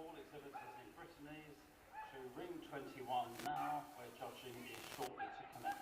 all exhibitors in Brittany's to ring 21 now, where judging is shortly to commence.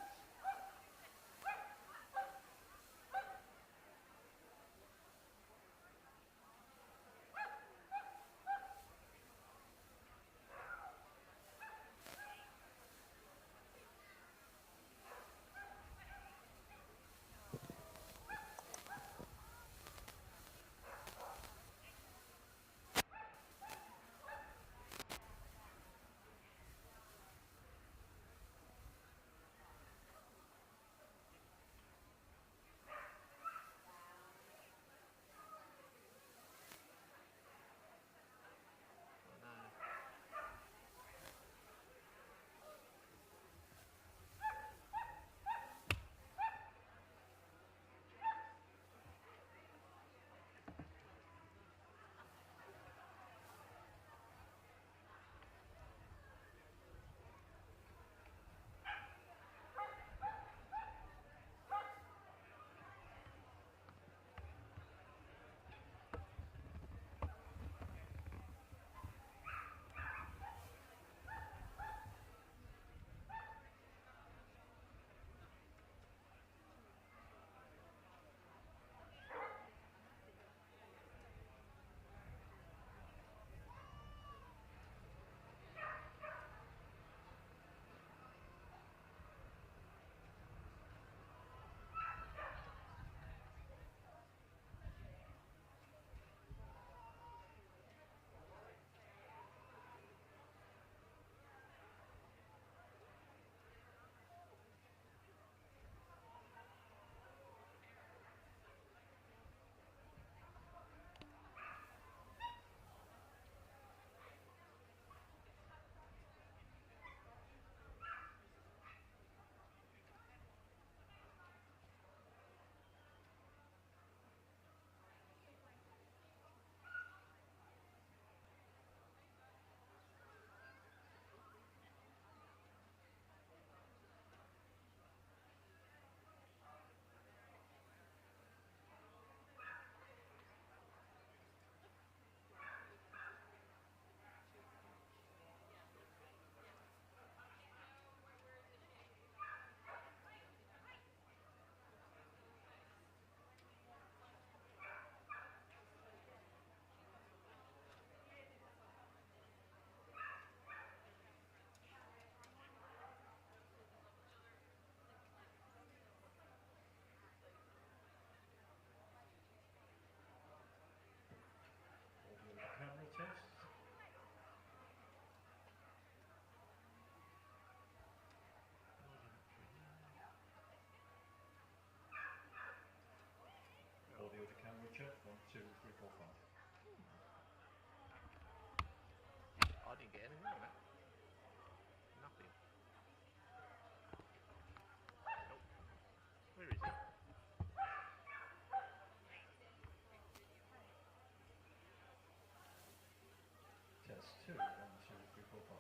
Camera test. Audio to camera check. 1, 2, 3, 4, 5. I didn't get anything on that. Nothing. Nope. Where is it? Test 2, 1, 2, 3, 4, 5.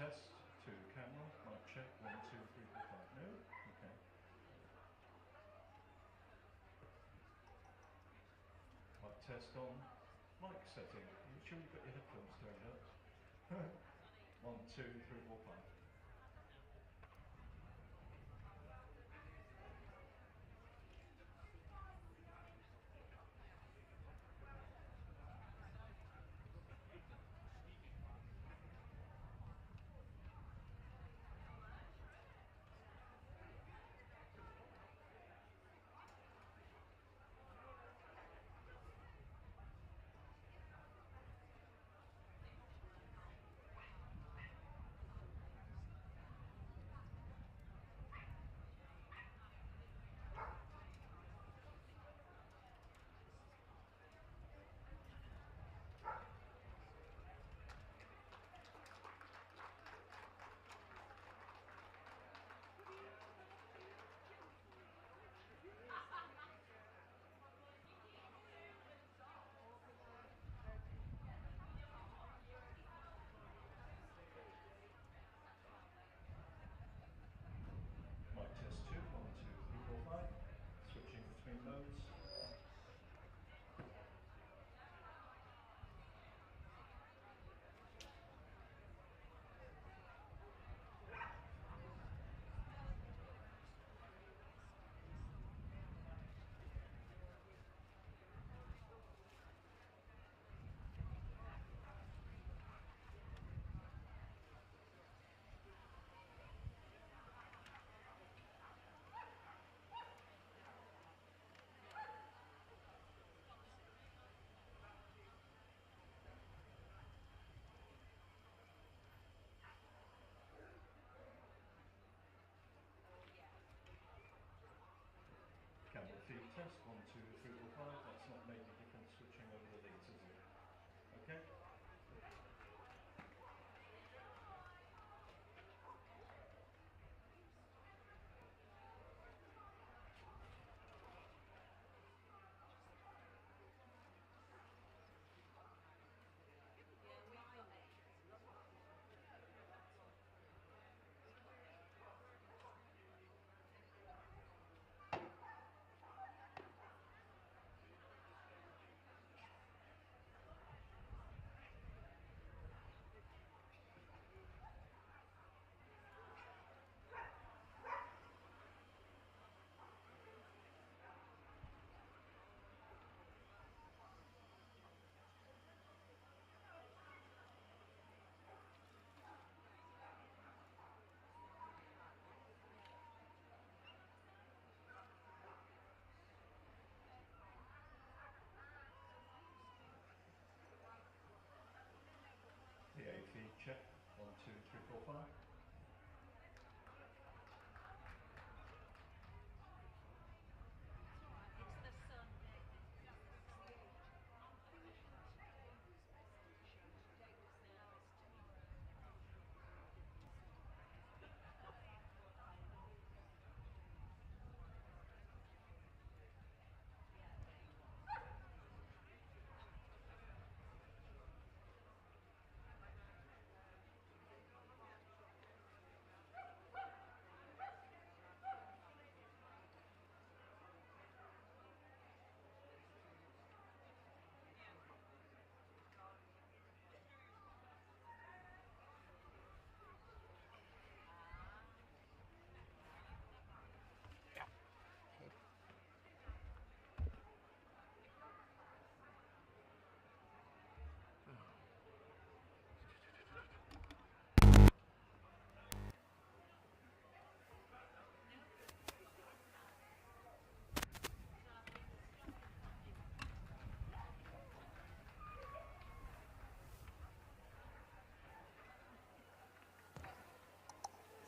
test to camera. Mic check. 1, 2, 3, 4, 5. No? Okay. Mic test on. Mic setting. Are you sure you've got your headphones turned up? 1, 2, 3, 4, 5. Mic test 2, 1, 2, 3, 4, 5. Switching between modes. Camera feed test. 1, 2, 3, 4, 5. That's not made a difference switching over the leads, is it? Okay. The A feed check. 1, 2, 3, 4, 5.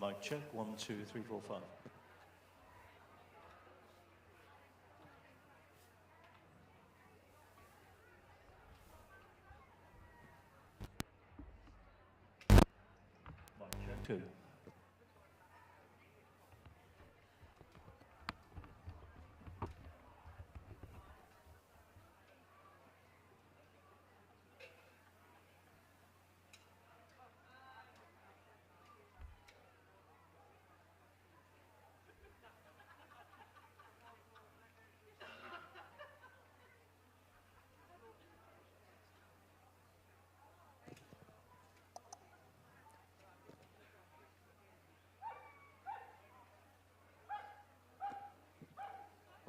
Mic check. 1, 2, 3, 4, 5. Mic check. 2.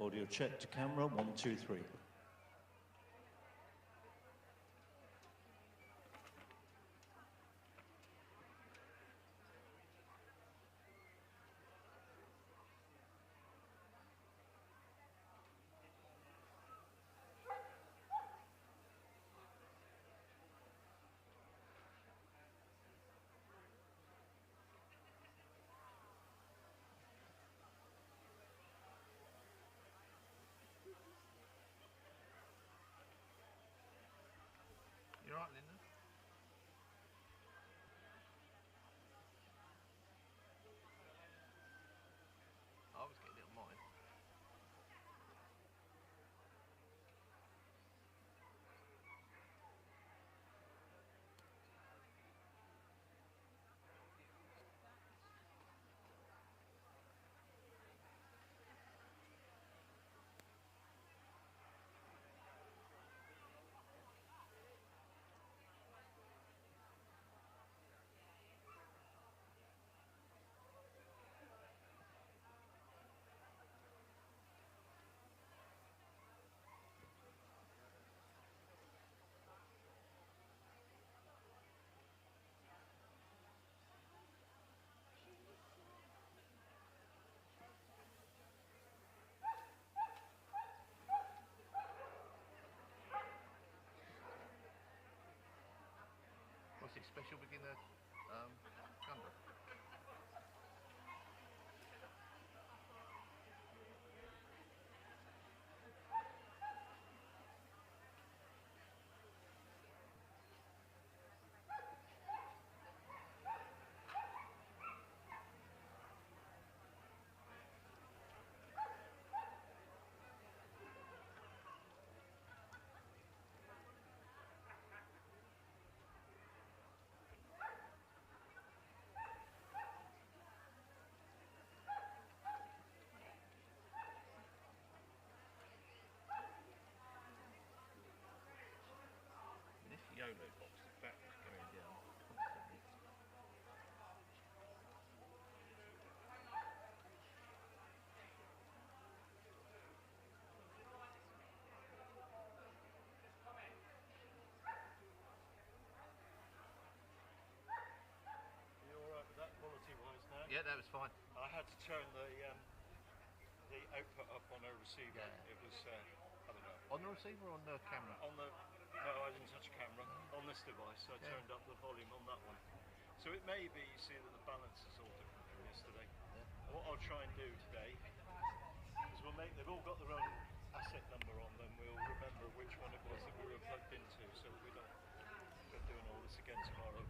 Audio check to camera, 1, 2, 3. You alright, Linda? I was getting it on mine. What's it, special beginner Gundog? This YOLO box is back going down constantly. Are you alright with that quality-wise now? Yeah, that was fine. I had to turn the output up on a receiver. Yeah. It was, I don't know. On the receiver or on the camera? On the, no, I didn't touch a camera. On this device, I Yeah. turned up the volume on that one. So it may be, you see that the balance is all different from yesterday. Yeah. And what I'll try and do today is they've all got their own asset number on them. We'll remember which one it was that we were plugged into so that we don't go doing all this again tomorrow.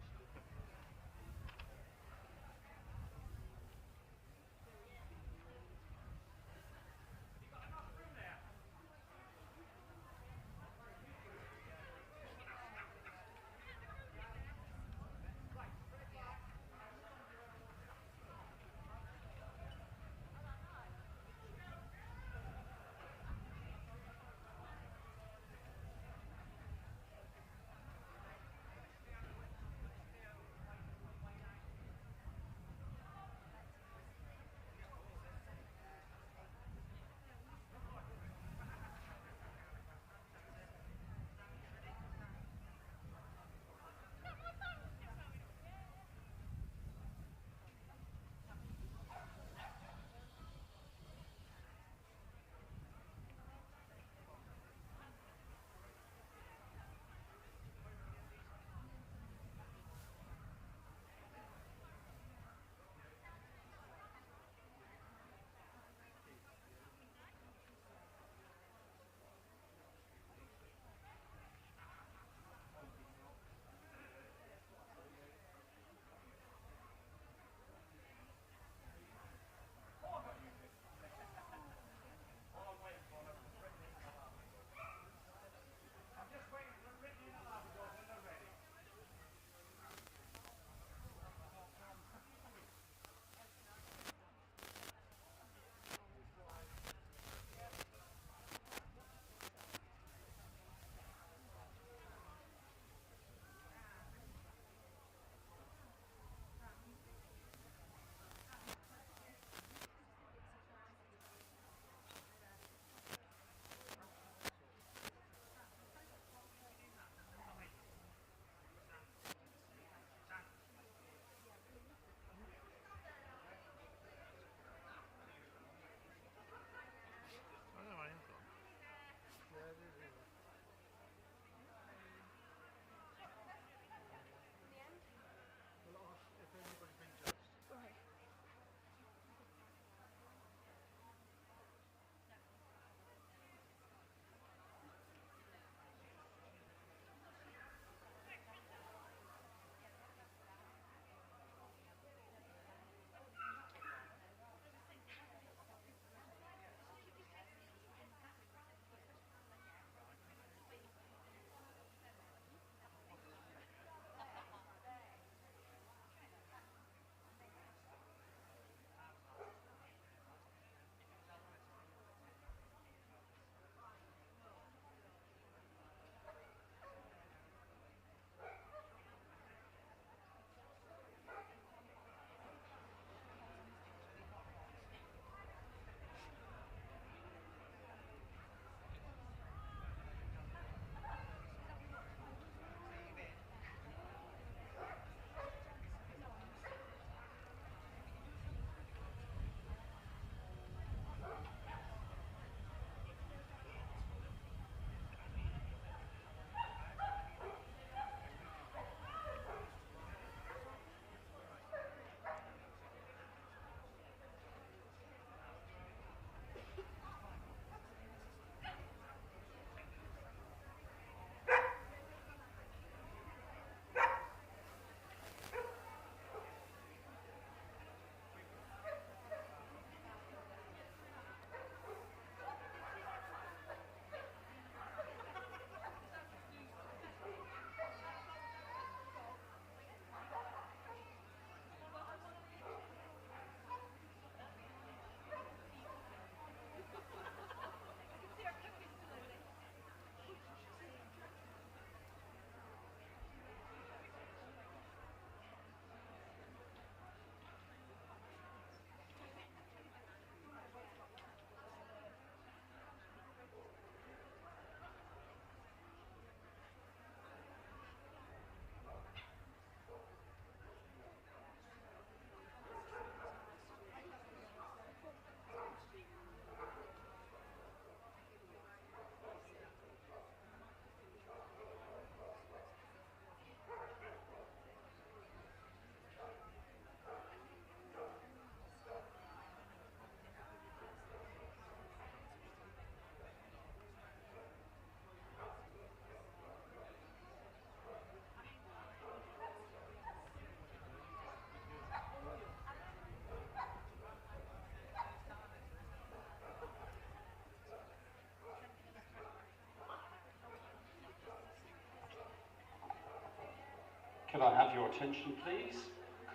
Could I have your attention, please?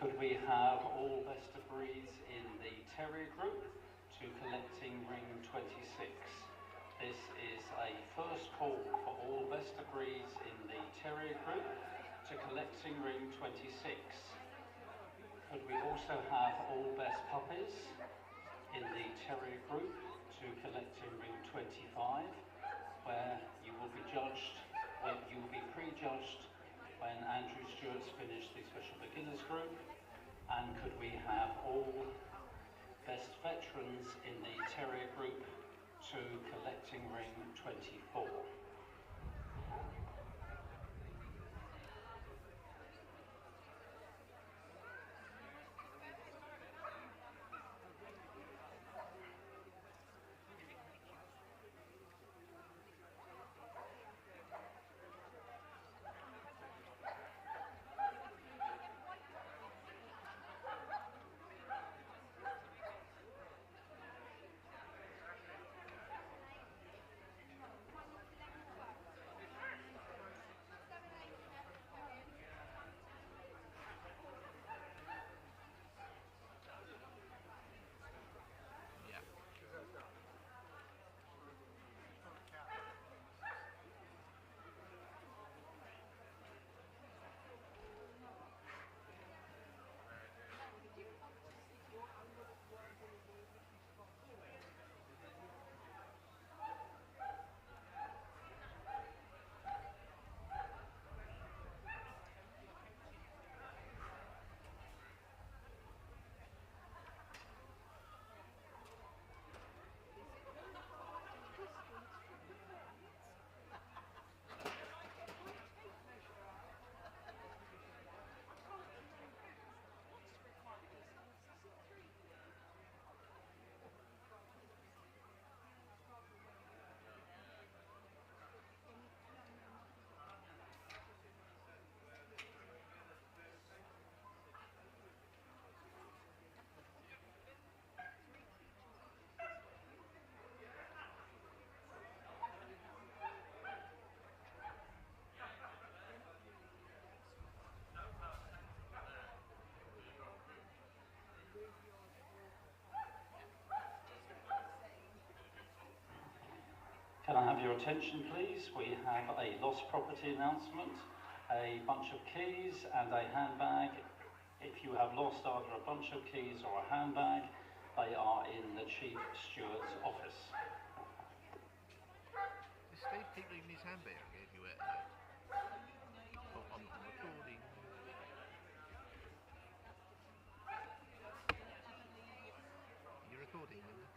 Could we have all best of breeds in the Terrier group to collecting ring 26? This is a first call for all best of breeds in the Terrier group to collecting ring 26. Could we also have all best puppies in the Terrier group to collecting ring 25, where you will be judged, when you will be prejudged when Andrew Stewart's finished the special beginners group? And could we have all best veterans in the Terrier group to collecting ring 24? Can I have your attention, please? We have a lost property announcement, a bunch of keys and a handbag. If you have lost either a bunch of keys or a handbag, they are in the Chief Steward's office. Is Steve keep leaving his handbag if you were Oh, I'm not recording. You're recording, Linda?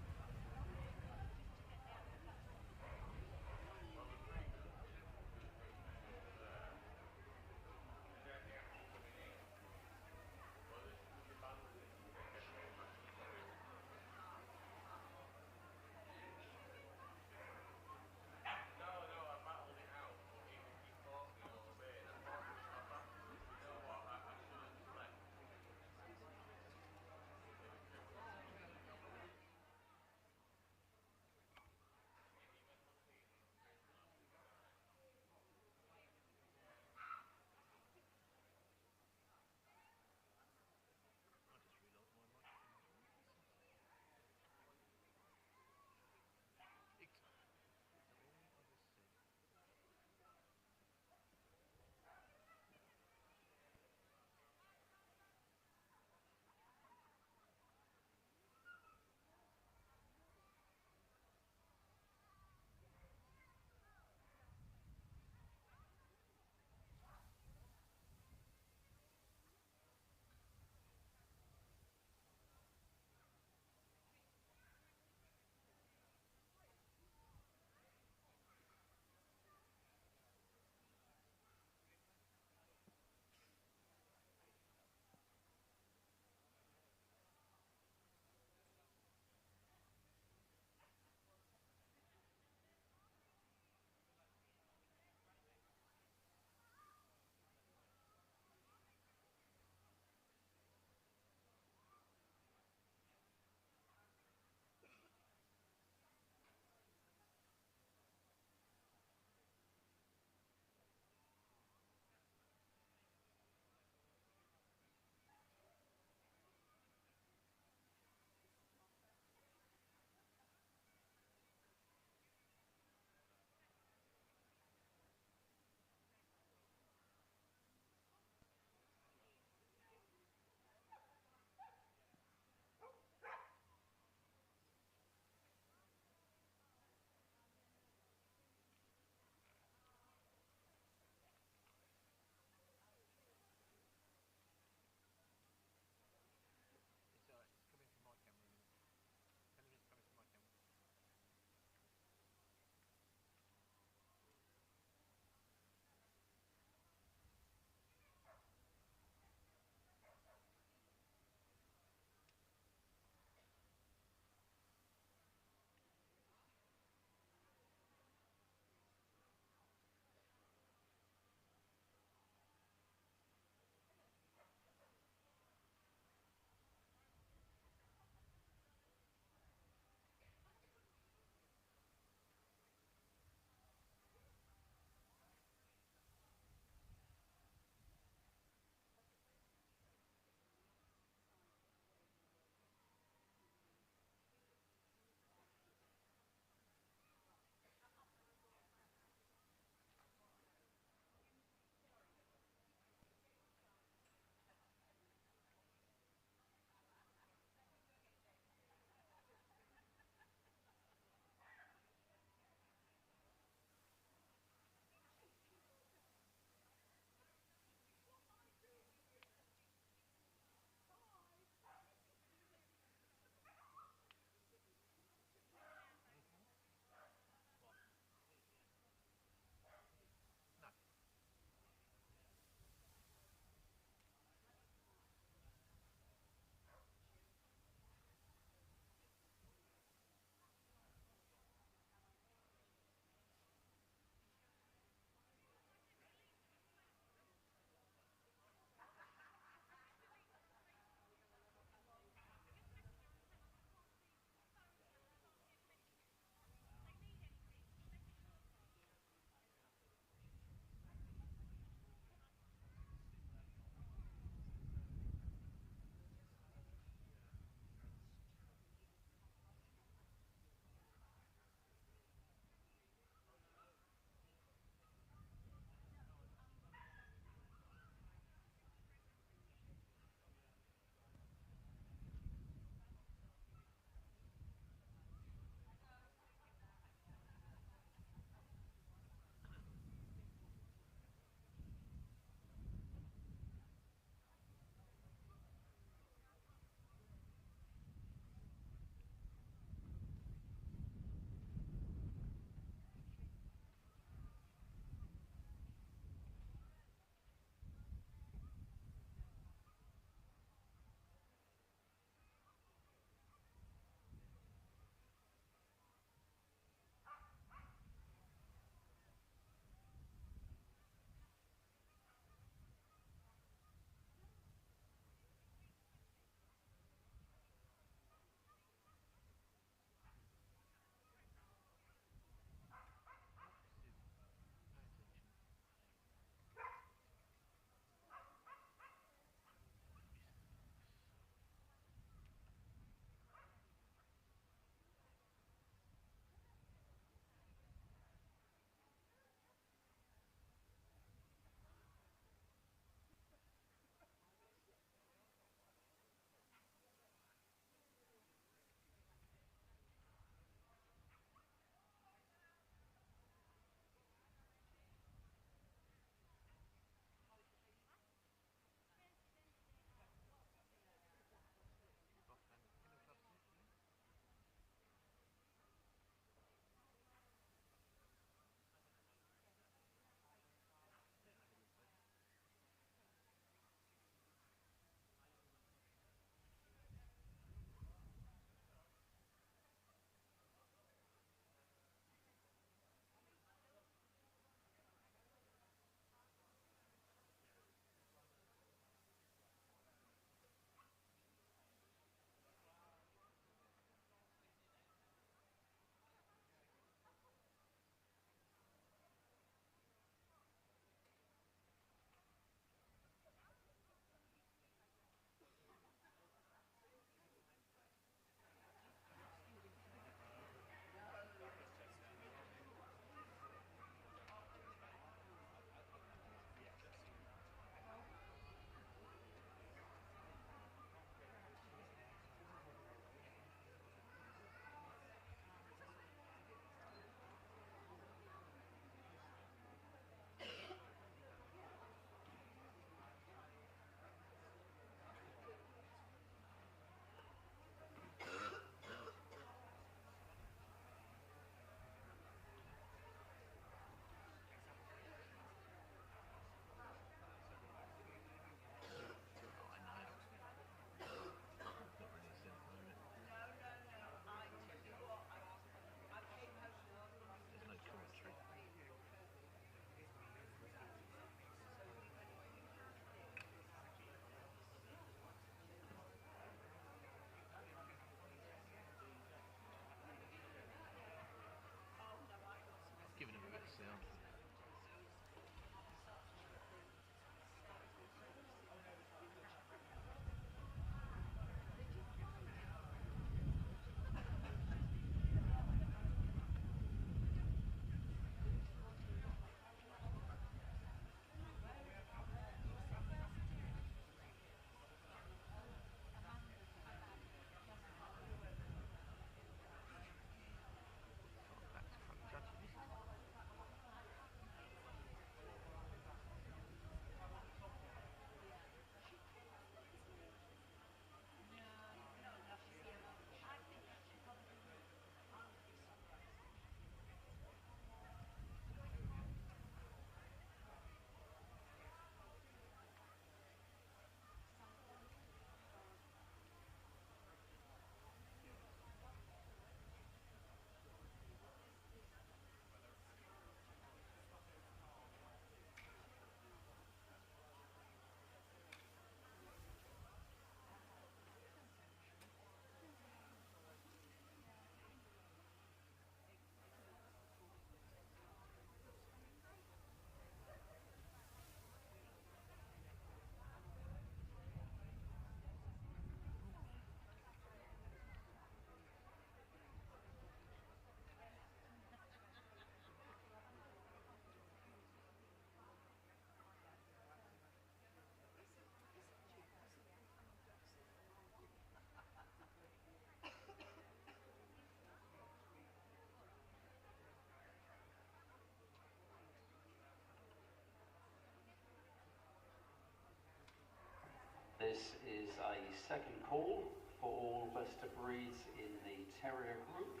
breeds in the Terrier group,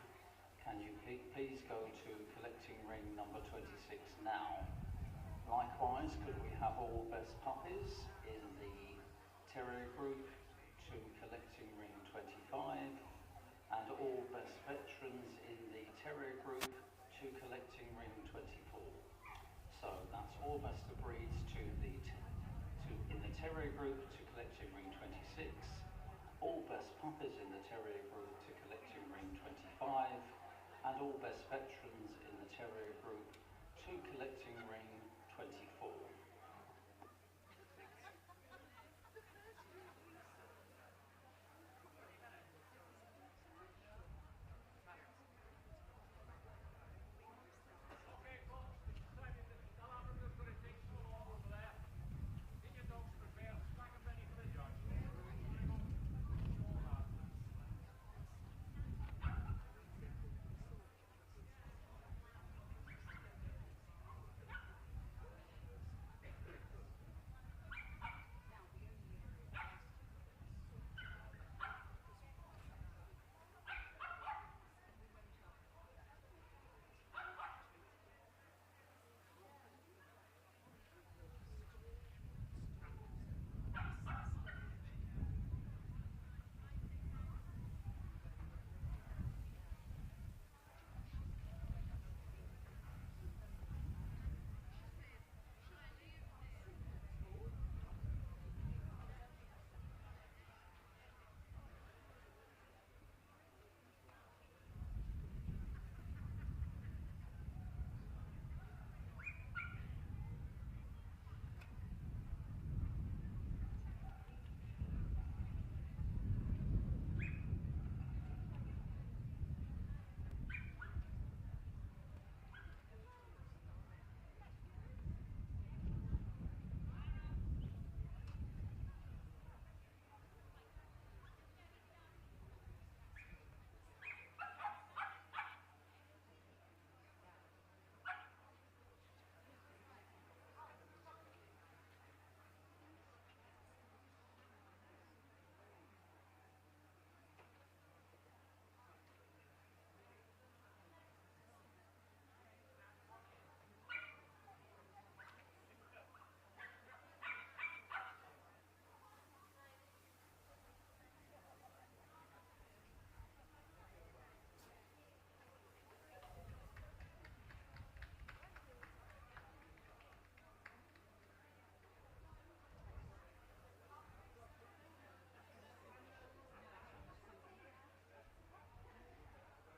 can you please go to collecting ring number 26 now? Likewise, could we have all best puppies in the Terrier group to collecting ring 25, and all best veterans in the Terrier group to collecting ring 24. So that's all best of breeds in the Terrier group to collecting ring 26, all best puppies in the Terrier group to collecting ring 25, and all best veterans in the Terrier group to collecting ring 24.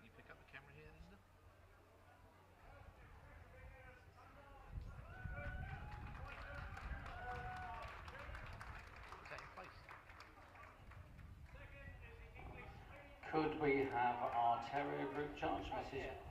Can you pick up the camera here, Linda? Is that in place? Could we have our Terrier group judge, Mrs.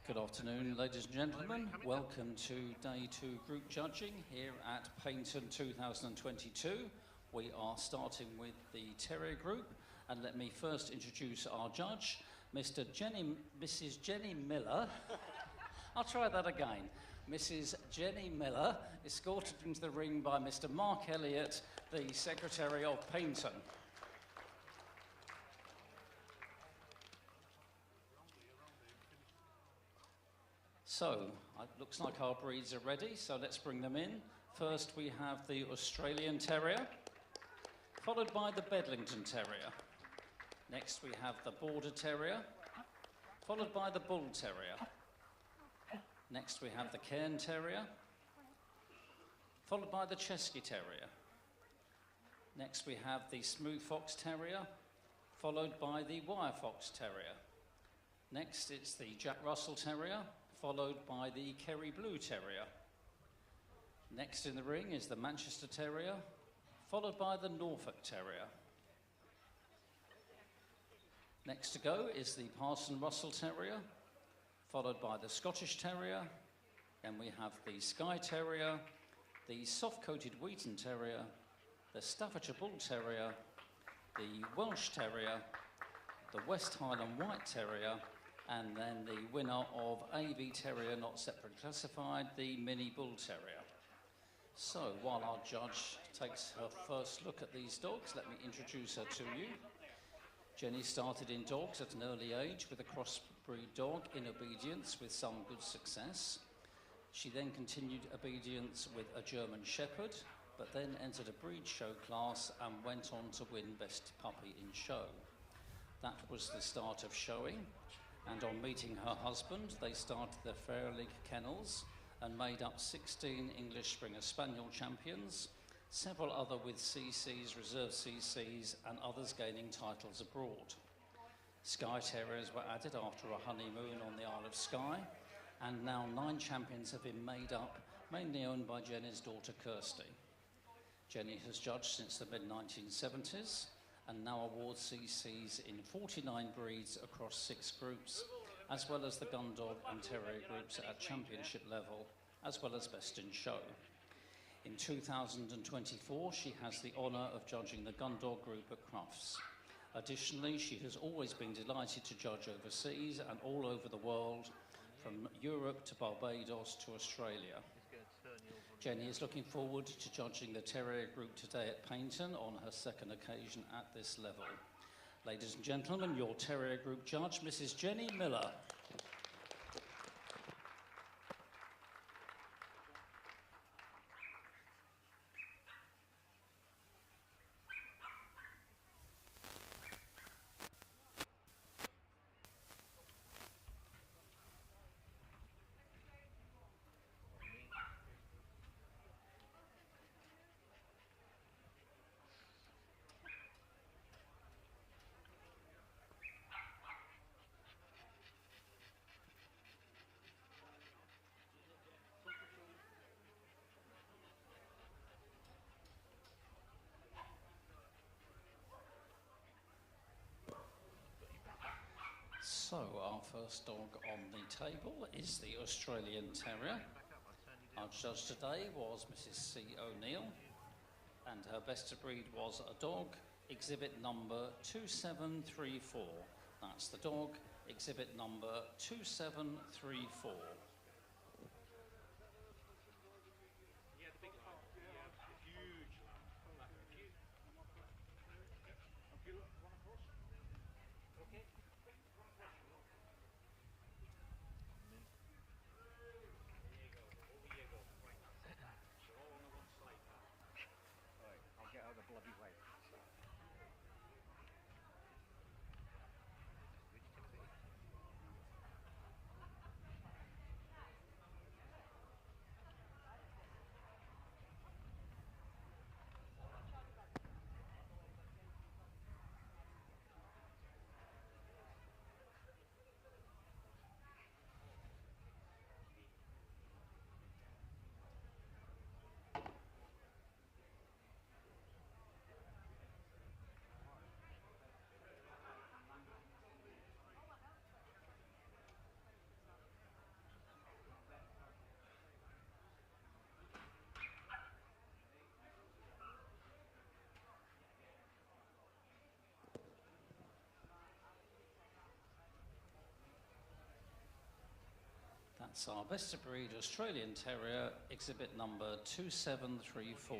Good afternoon, ladies and gentlemen. Welcome to Day 2 Group Judging here at Paignton 2022. We are starting with the Terrier Group, and let me first introduce our judge, Mrs. Jenny Miller. I'll try that again. Mrs. Jenny Miller, escorted into the ring by Mr. Mark Elliott, the Secretary of Paignton. So, it looks like our breeds are ready, so let's bring them in. First we have the Australian Terrier, followed by the Bedlington Terrier. Next we have the Border Terrier, followed by the Bull Terrier. Next we have the Cairn Terrier, followed by the Chesky Terrier. Next we have the Smooth Fox Terrier, followed by the Wire Fox Terrier. Next it's the Jack Russell Terrier, followed by the Kerry Blue Terrier. Next in the ring is the Manchester Terrier, followed by the Norfolk Terrier. Next to go is the Parson Russell Terrier, followed by the Scottish Terrier, and we have the Skye Terrier, the soft-coated Wheaton Terrier, the Staffordshire Bull Terrier, the Welsh Terrier, the West Highland White Terrier, and then the winner of AV Terrier not separately classified, the Mini Bull Terrier. So while our judge takes her first look at these dogs, let me introduce her to you. Jenny started in dogs at an early age with a crossbreed dog in obedience with some good success. She then continued obedience with a German Shepherd, but then entered a breed show class and went on to win Best Puppy in Show. That was the start of showing, and on meeting her husband, they started the Fair League Kennels and made up 16 English Springer Spaniel champions, several other with CCs, reserve CCs, and others gaining titles abroad. Skye Terriers were added after a honeymoon on the Isle of Skye, and now 9 champions have been made up, mainly owned by Jenny's daughter Kirsty. Jenny has judged since the mid-1970s and now awards CCs in 49 breeds across 6 groups, as well as the Gundog and Terrier groups at championship level, as well as Best in Show. In 2024, she has the honour of judging the Gundog group at Crufts. Additionally, she has always been delighted to judge overseas and all over the world, from Europe to Barbados to Australia. Jenny is looking forward to judging the Terrier group today at Paignton on her second occasion at this level. Ladies and gentlemen, your Terrier group judge, Mrs. Jenny Miller. So our first dog on the table is the Australian Terrier. Our judge today was Mrs. C. O'Neill, and her best of breed was a dog, exhibit number 2734. That's the dog, exhibit number 2734. That's our best of breed Australian Terrier, exhibit number 2734.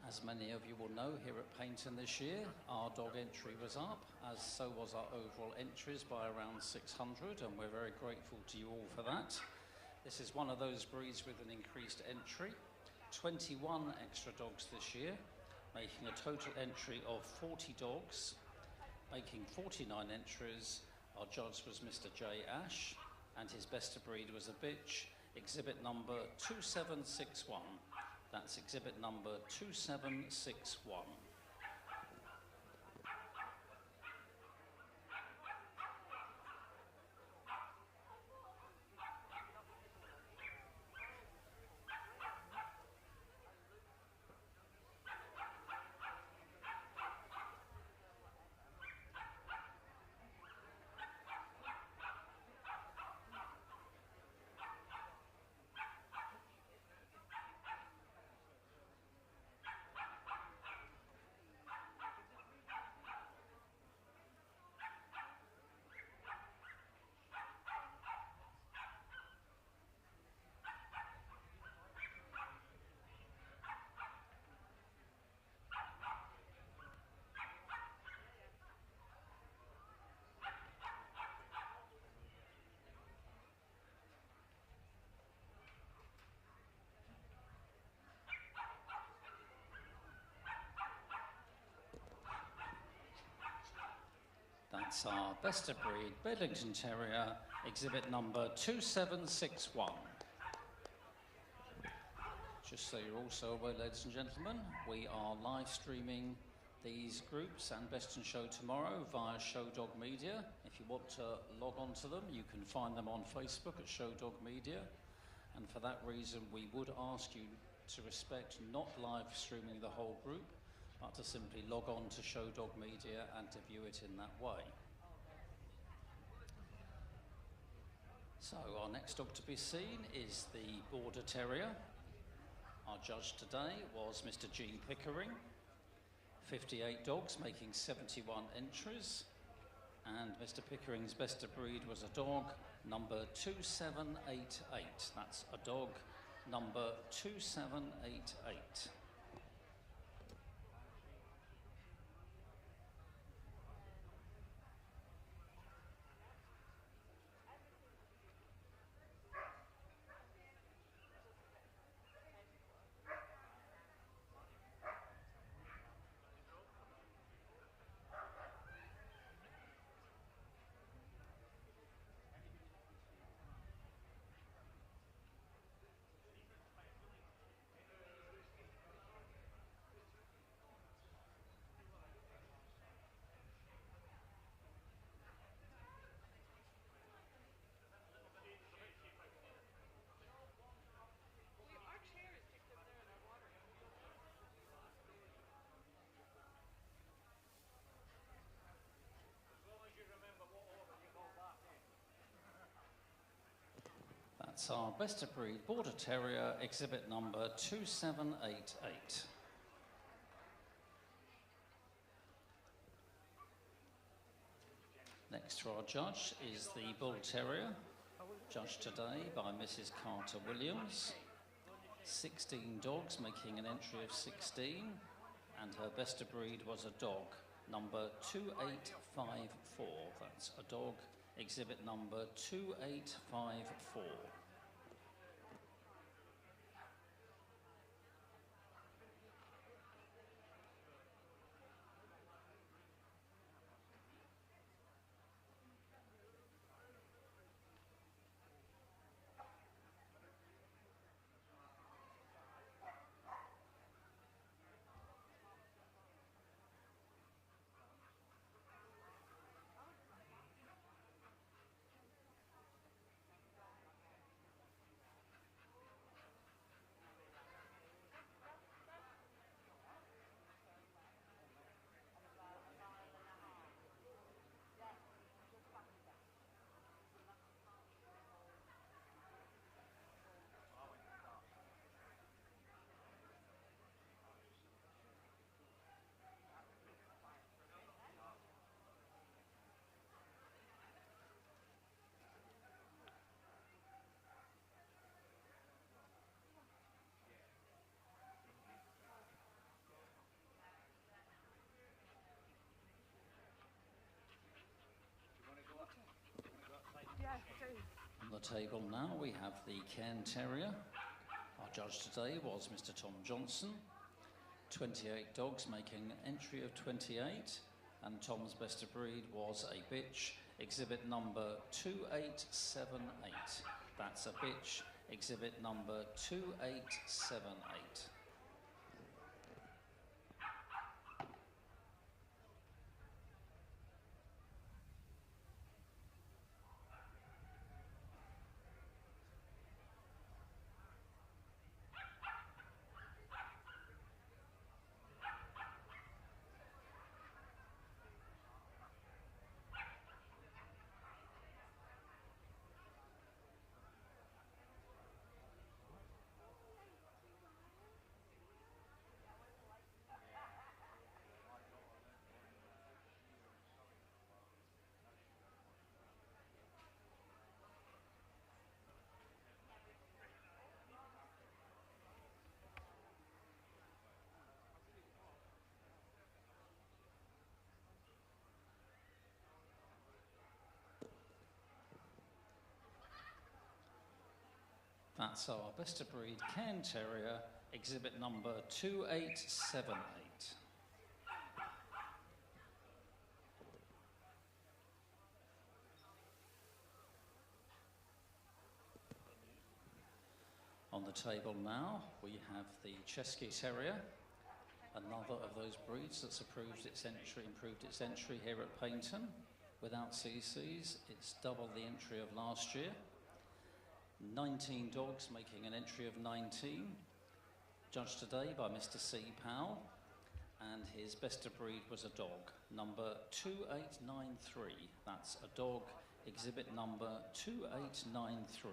As many of you will know, here at Paignton this year, our dog entry was up, as so was our overall entries by around 600, and we're very grateful to you all for that. This is one of those breeds with an increased entry, 21 extra dogs this year, making a total entry of 40 dogs. Making 49 entries, our judge was Mr. J. Ash, and his best of breed was a bitch, exhibit number 2761. That's exhibit number 2761. That's our best of breed Paignton Terrier, exhibit number 2761. Just so you're also aware, ladies and gentlemen, we are live streaming these groups and Best in Show tomorrow via Show Dog Media. If you want to log on to them, you can find them on Facebook at Show Dog Media. And for that reason, we would ask you to respect not live streaming the whole group, but to simply log on to Show Dog Media and to view it in that way. So our next dog to be seen is the Border Terrier. Our judge today was Mr. Gene Pickering. 58 dogs making 71 entries, and Mr. Pickering's best of breed was a dog number 2788. That's a dog number 2788. That's our best of breed Border Terrier, exhibit number 2788. Next to our judge is the Bull Terrier, judged today by Mrs. Carter Williams. 16 dogs making an entry of 16, and her best of breed was a dog number 2854. That's a dog, exhibit number 2854. On the table now we have the Cairn Terrier. Our judge today was Mr. Tom Johnson. 28 dogs making an entry of 28, and Tom's best of breed was a bitch, exhibit number 2878. That's a bitch, exhibit number 2878. That's our best of breed Cairn Terrier, exhibit number 2878. On the table now we have the Chesky Terrier, another of those breeds that's improved its entry here at Paignton. Without CCs, it's double the entry of last year. 19 dogs making an entry of 19. Judged today by Mr. C. Powell, and his best of breed was a dog, number 2893. That's a dog, exhibit number 2893.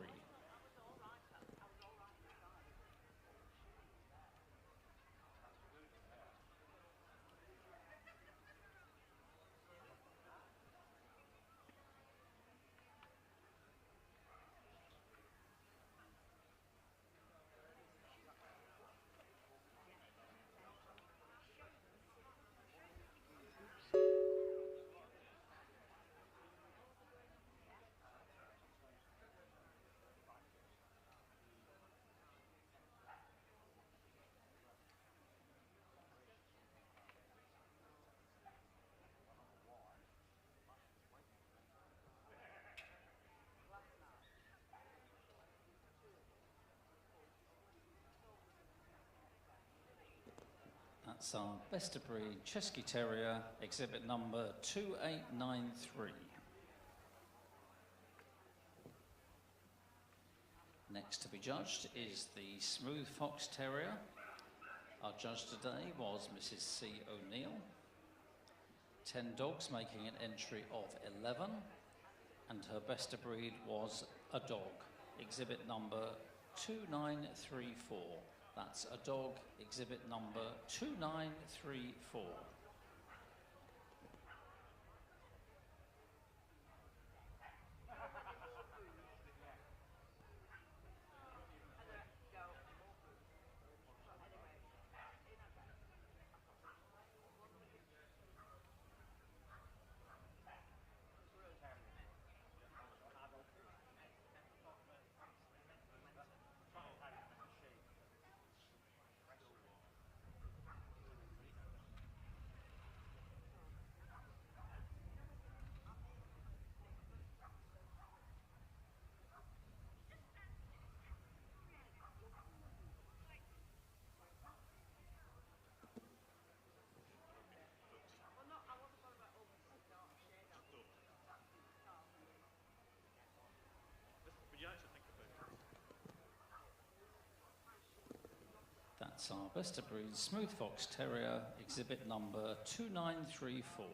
That's our best of breed Chesky Terrier, exhibit number 2893. Next to be judged is the Smooth Fox Terrier. Our judge today was Mrs. C. O'Neill. 10 dogs making an entry of 11, and her best of breed was a dog, exhibit number 2934. That's a dog, exhibit number 2934. That's our best of breed Smooth Fox Terrier, exhibit number 2934.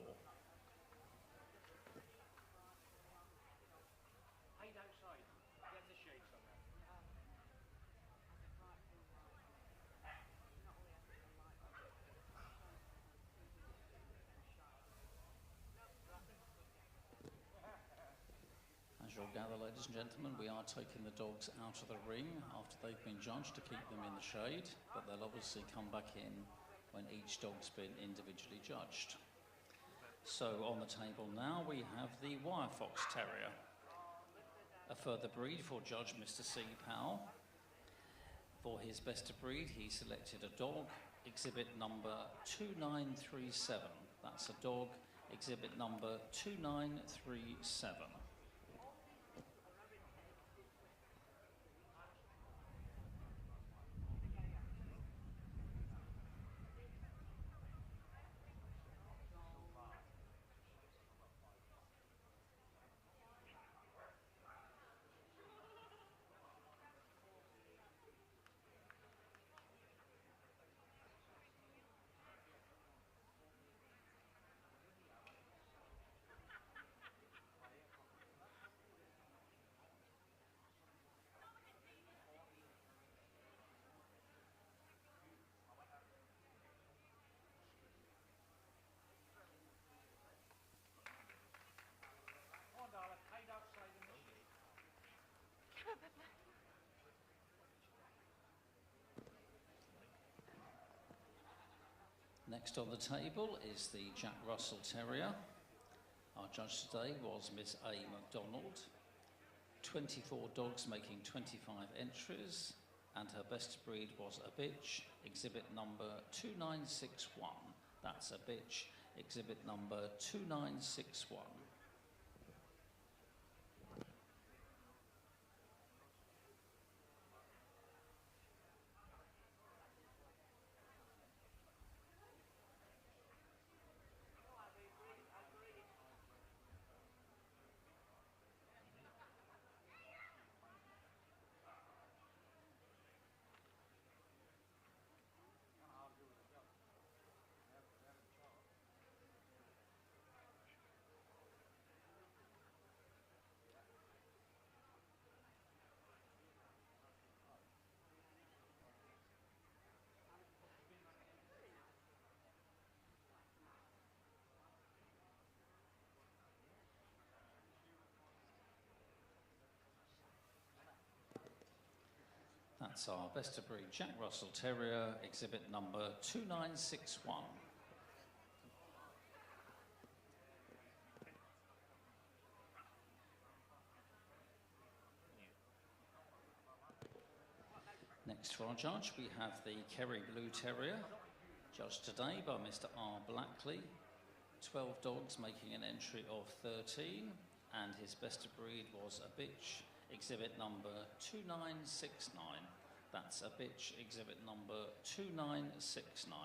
As you'll gather, ladies and gentlemen, we are taking the dogs out of the ring after they've been judged to keep them in the shade, but they'll obviously come back in when each dog's been individually judged. So on the table now we have the Wire Fox Terrier. A further breed for Judge Mr. C. Powell. For his best of breed, he selected a dog, exhibit number 2937. That's a dog, exhibit number 2937. Next on the table is the Jack Russell Terrier. Our judge today was Miss A. MacDonald. 24 dogs making 25 entries, and her best breed was a bitch, exhibit number 2961. That's a bitch, exhibit number 2961. That's our best of breed Jack Russell Terrier, exhibit number 2961. Next for our judge, we have the Kerry Blue Terrier, judged today by Mr. R. Blackley. 12 dogs making an entry of 13, and his best of breed was a bitch, exhibit number 2969. That's a bitch, exhibit number 2969.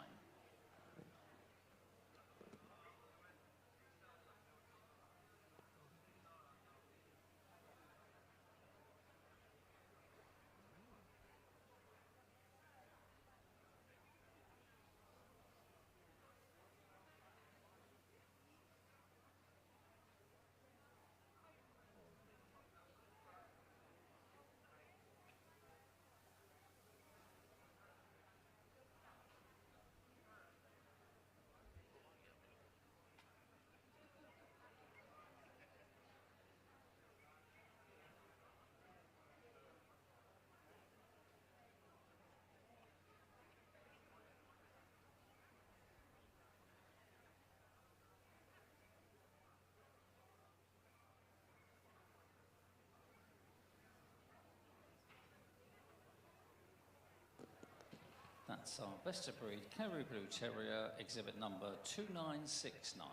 That's our best of breed Kerry Blue Terrier, exhibit number 2969.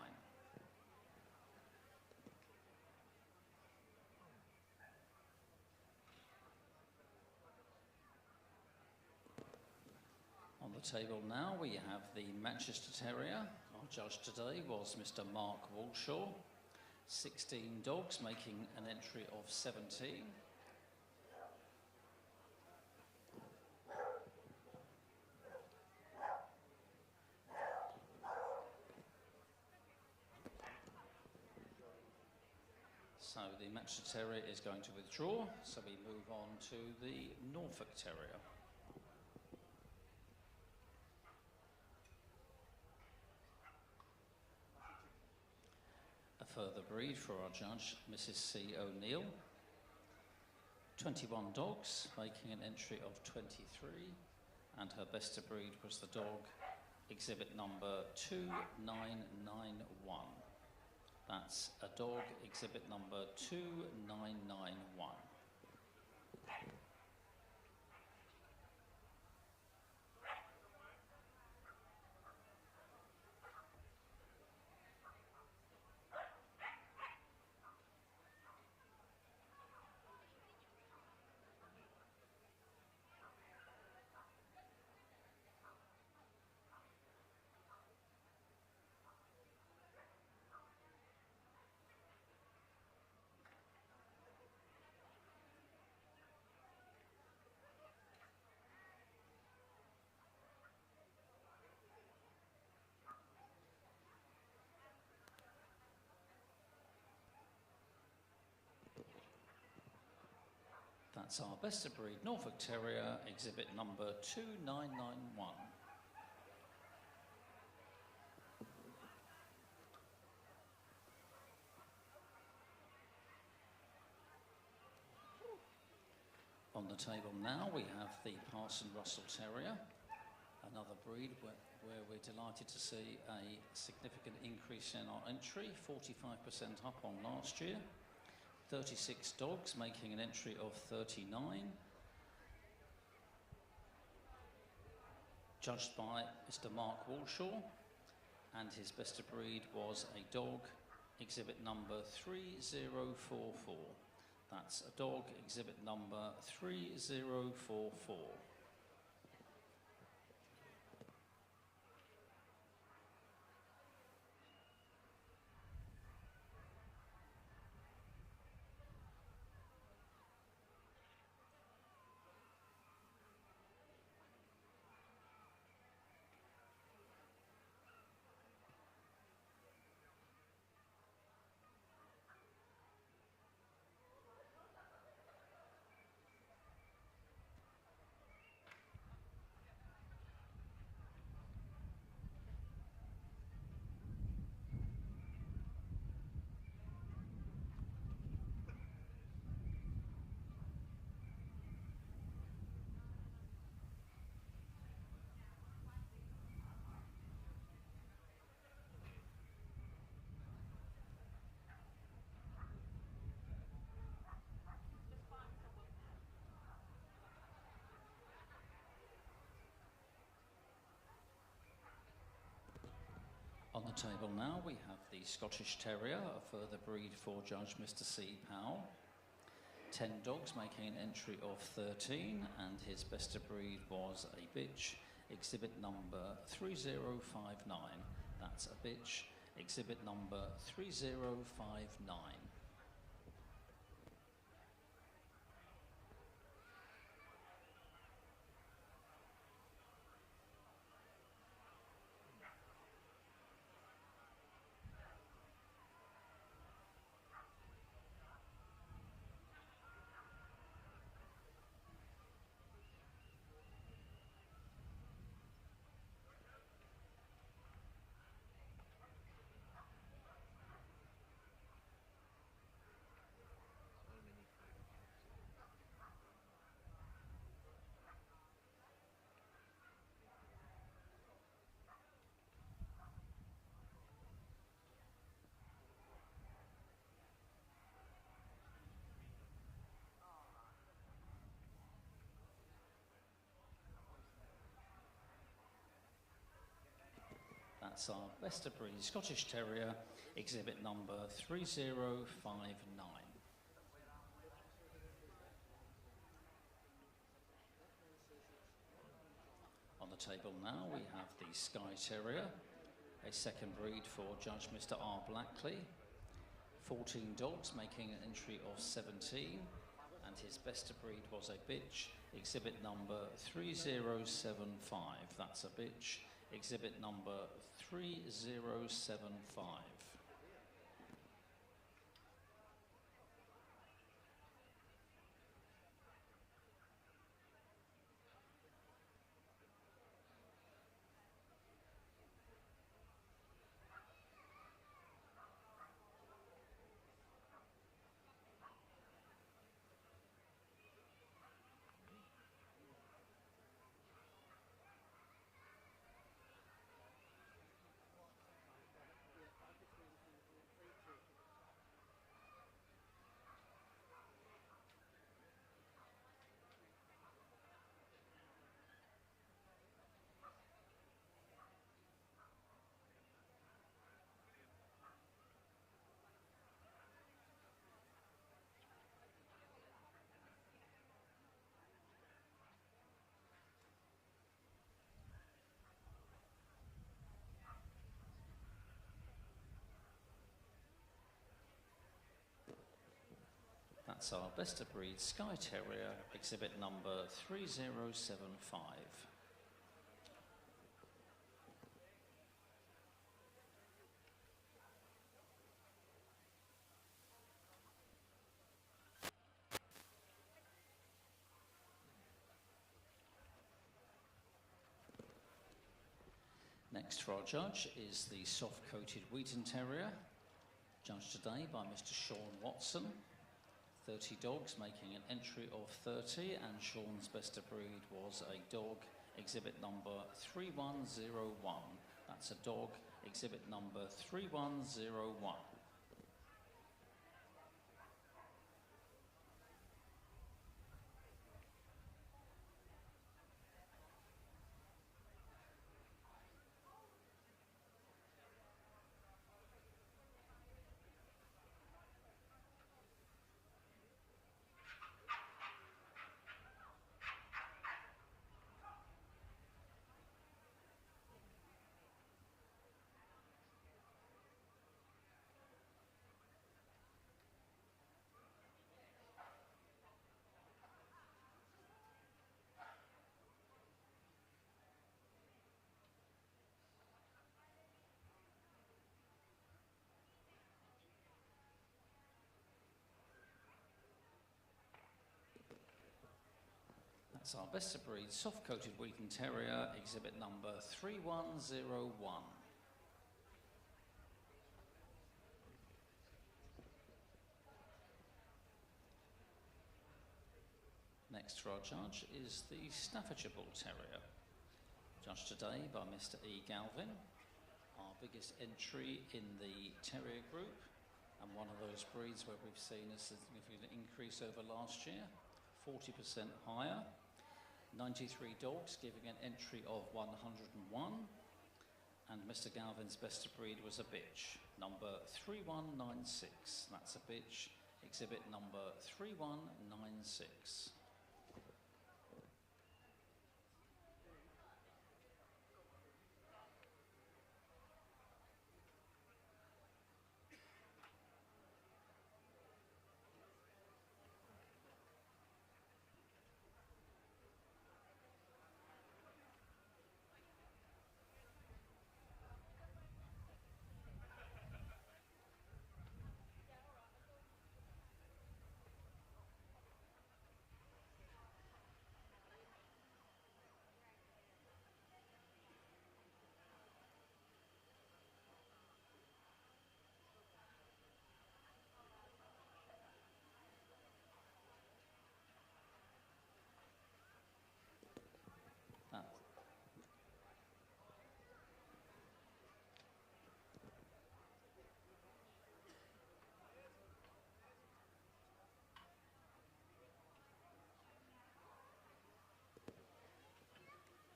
On the table now we have the Manchester Terrier. Our judge today was Mr. Mark Walshaw. 16 dogs making an entry of 17. So the Manchester Terrier is going to withdraw, so we move on to the Norfolk Terrier. A further breed for our judge, Mrs. C. O'Neill. 21 dogs, making an entry of 23, and her best of breed was the dog, exhibit number 2991. That's a dog, exhibit number 2991. That's our best of breed Norfolk Terrier, exhibit number 2991. On the table now we have the Parson Russell Terrier, another breed where we're delighted to see a significant increase in our entry, 45% up on last year. 36 dogs making an entry of 39. Judged by Mr. Mark Walshaw, and his best of breed was a dog, exhibit number 3044. That's a dog, exhibit number 3044. On the table now we have the Scottish Terrier, a further breed for Judge Mr. C. Powell. 10 dogs making an entry of 13, and his best of breed was a bitch, exhibit number 3059. That's a bitch, exhibit number 3059. That's our best of breed Scottish Terrier, exhibit number 3059. On the table now we have the Skye Terrier, a second breed for Judge Mr. R. Blackley. 14 dogs making an entry of 17, and his best of breed was a bitch, exhibit number 3075. That's a bitch, exhibit number 3075. That's our best of breed Skye Terrier, exhibit number 3075. Next for our judge is the soft-coated Paignton Terrier, judged today by Mr. Sean Watson. 30 dogs making an entry of 30, and Sean's best of breed was a dog, exhibit number 3101. That's a dog, exhibit number 3101. That's our best of breed soft-coated Paignton Terrier, exhibit number 3101. Next for our judge is the Staffordshire Bull Terrier, judged today by Mr. E. Galvin. Our biggest entry in the Terrier group, and one of those breeds where we've seen a significant increase over last year, 40% higher. 93 dogs, giving an entry of 101. And Mr. Galvin's best of breed was a bitch, number 3196. That's a bitch, exhibit number 3196.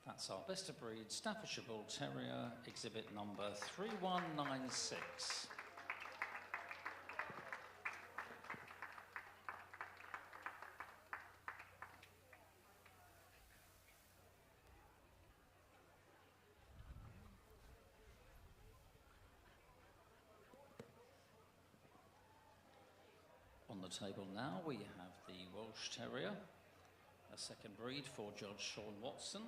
That's our best of breed Staffordshire Bull Terrier, exhibit number 3196. On the table now we have the Welsh Terrier, a second breed for Judge Sean Watson.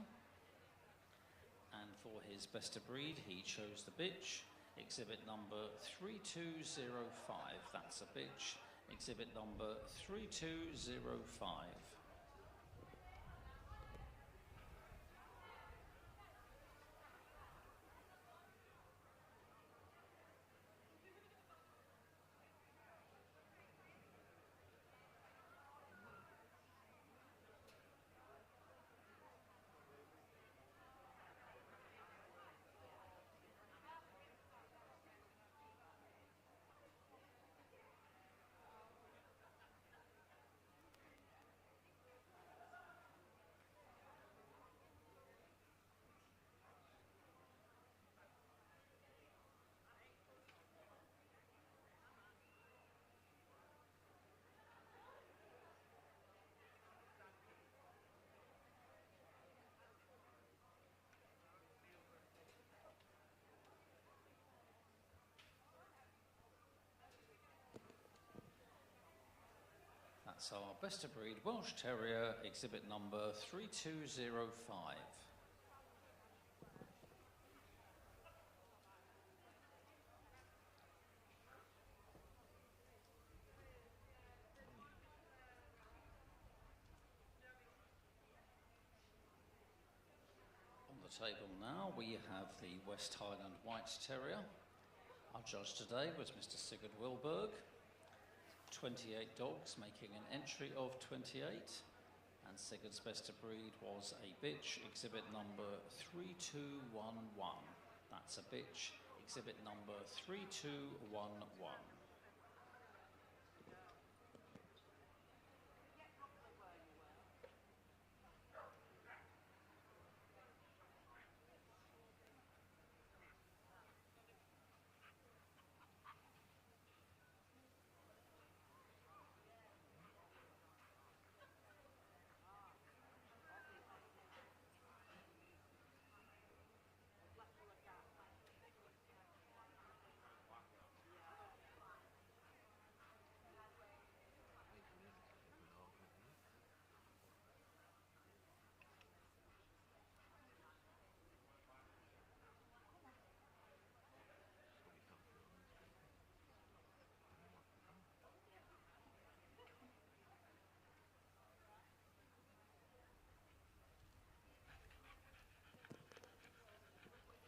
And for his best of breed, he chose the bitch, exhibit number 3205. That's a bitch, exhibit number 3205. That's our best of breed Welsh Terrier, exhibit number 3205. On the table now we have the West Highland White Terrier. Our judge today was Mr. Sigurd Wilberg. 28 dogs making an entry of 28, and Sigurd's best of breed was a bitch, exhibit number 3211. That's a bitch, exhibit number 3211.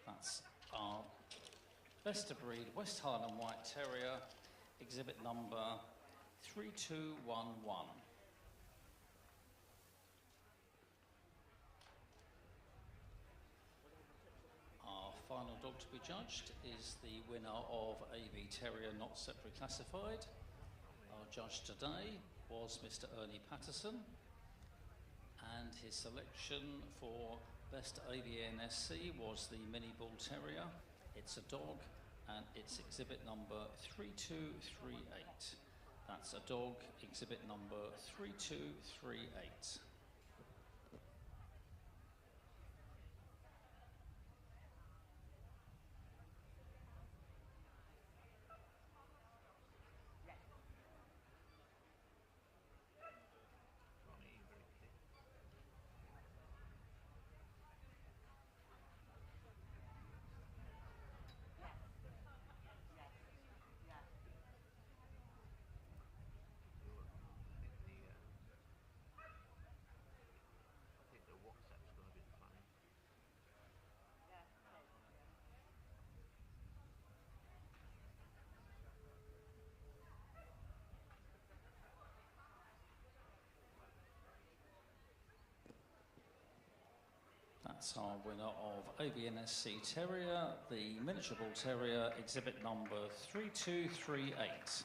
That's our best of breed West Highland White Terrier, exhibit number 3211. Our final dog to be judged is the winner of AV Terrier Not Separately Classified. Our judge today was Mr. Ernie Patterson, and his selection for Best AVNSC was the Mini Bull Terrier. It's a dog, and it's exhibit number 3238. That's a dog, exhibit number 3238. That's our winner of AVNSC Terrier, the Miniature Bull Terrier, exhibit number 3238.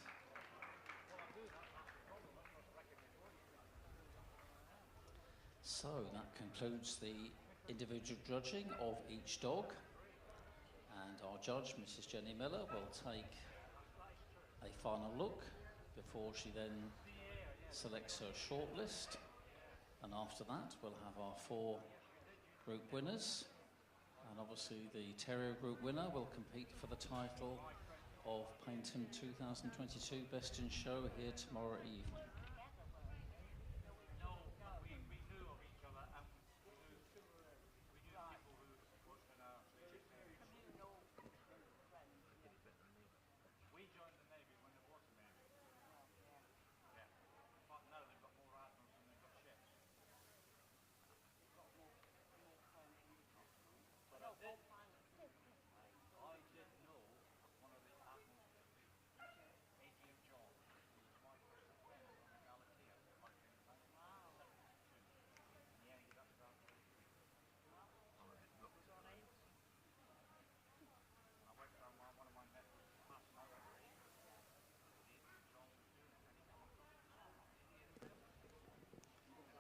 So that concludes the individual judging of each dog, and our judge, Mrs. Jenny Miller, will take a final look before she then selects her shortlist, and after that we'll have our 4 group winners, and obviously the Terrier group winner will compete for the title of Paignton 2022 Best in Show here tomorrow evening.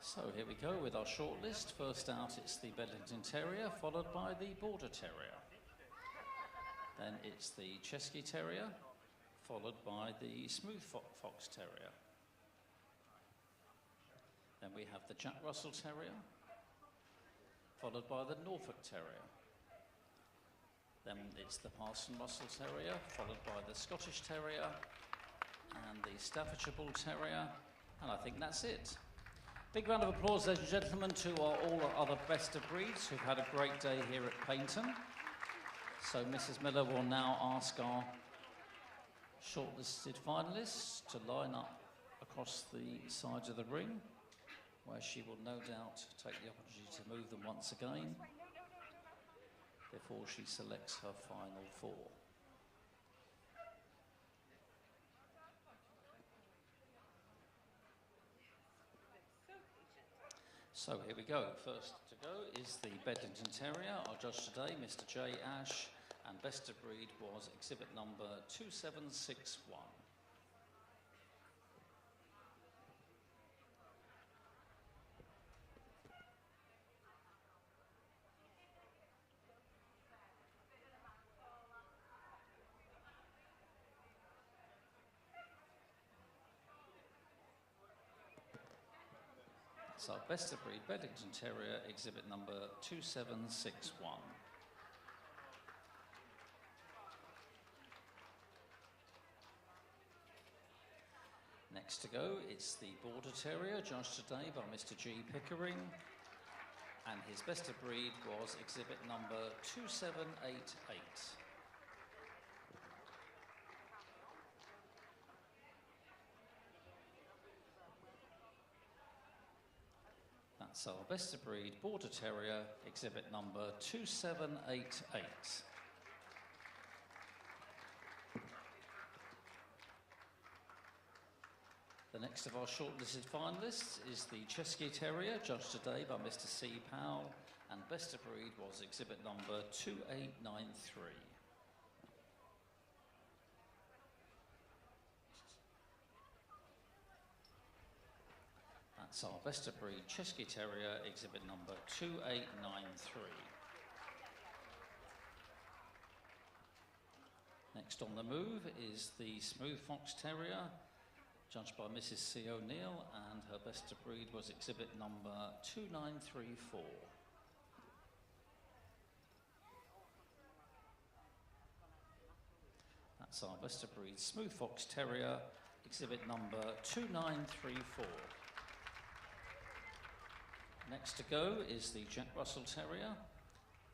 So here we go with our shortlist. First out, it's the Paignton Terrier, followed by the Border Terrier. Then it's the Chesky Terrier, followed by the Smooth Fox Terrier. Then we have the Jack Russell Terrier, followed by the Norfolk Terrier. Then it's the Parson Russell Terrier, followed by the Scottish Terrier, and the Staffordshire Bull Terrier, And I think that's it. Big round of applause, ladies and gentlemen, to all our other best of breeds who've had a great day here at Paignton. So Mrs. Miller will now ask our shortlisted finalists to line up across the sides of the ring, where she will no doubt take the opportunity to move them once again before she selects her final four. So here we go. First to go is the Paignton Terrier. Our judge today, Mr. J. Ash, and best of breed was exhibit number 2761. So best of breed Paignton Terrier, exhibit number 2761. Next to go, it's the Border Terrier, judged today by Mr. G. Pickering, and his best of breed was exhibit number 2788. That's our best of breed Border Terrier, exhibit number 2788. The next of our shortlisted finalists is the Chesky Terrier, judged today by Mr. C. Powell, and best of breed was exhibit number 2893. That's our best of breed Chesky Terrier, exhibit number 2893. Next on the move is the Smooth Fox Terrier, judged by Mrs. C. O'Neill, and her best of breed was exhibit number 2934. That's our best of breed Smooth Fox Terrier, exhibit number 2934. Next to go is the Jack Russell Terrier,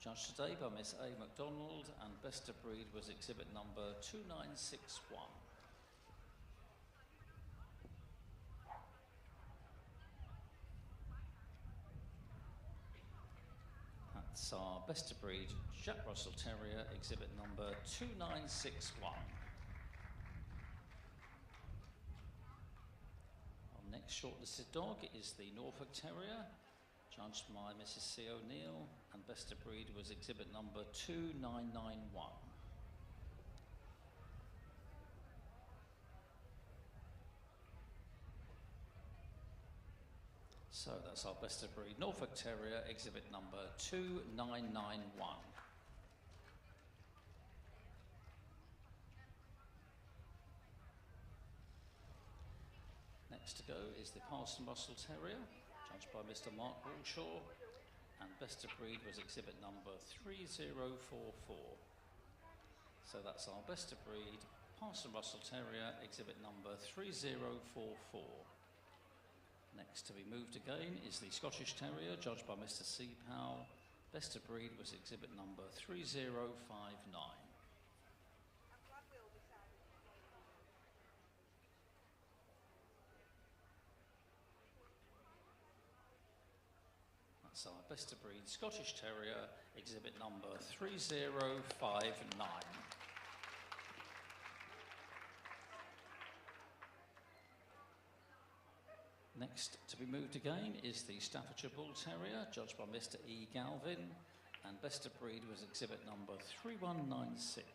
judged today by Miss A. MacDonald, and best of breed was exhibit number 2961. That's our best of breed Jack Russell Terrier, exhibit number 2961. Our next shortlisted dog is the Norfolk Terrier, judged by Mrs. C. O'Neill, and best of breed was exhibit number 2991. So that's our best of breed Norfolk Terrier, exhibit number 2991. Next to go is the Parson Russell Terrier, judged by Mr. Mark Walshaw, and best of breed was exhibit number 3044. So that's our best of breed Parson Russell Terrier, exhibit number 3044. Next to be moved again is the Scottish Terrier, judged by Mr. C. Powell. Best of breed was exhibit number 3059. That's our best of breed Scottish Terrier, exhibit number 3059. Next to be moved again is the Staffordshire Bull Terrier, judged by Mr. E. Galvin, and best of breed was exhibit number 3196.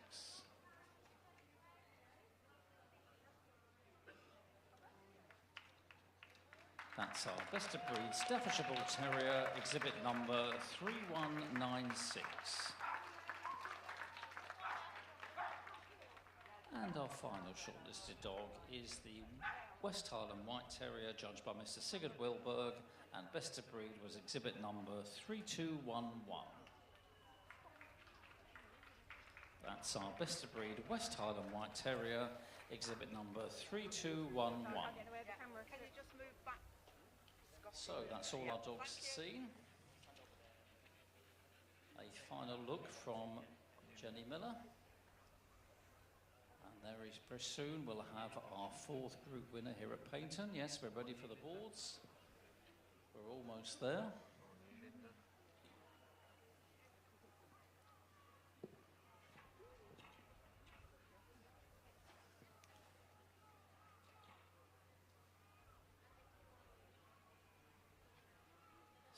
That's our best of breed Staffordshire Bull Terrier, exhibit number 3196. And our final shortlisted dog is the West Highland White Terrier, judged by Mr. Sigurd Wilberg, and best of breed was exhibit number 3211. That's our best of breed West Highland White Terrier, exhibit number 3211. Can you just move So that's all our dogs seen. A final look from Jenny Miller. And there is very soon we'll have our 4th group winner here at Paignton. Yes, we're ready for the boards. We're almost there.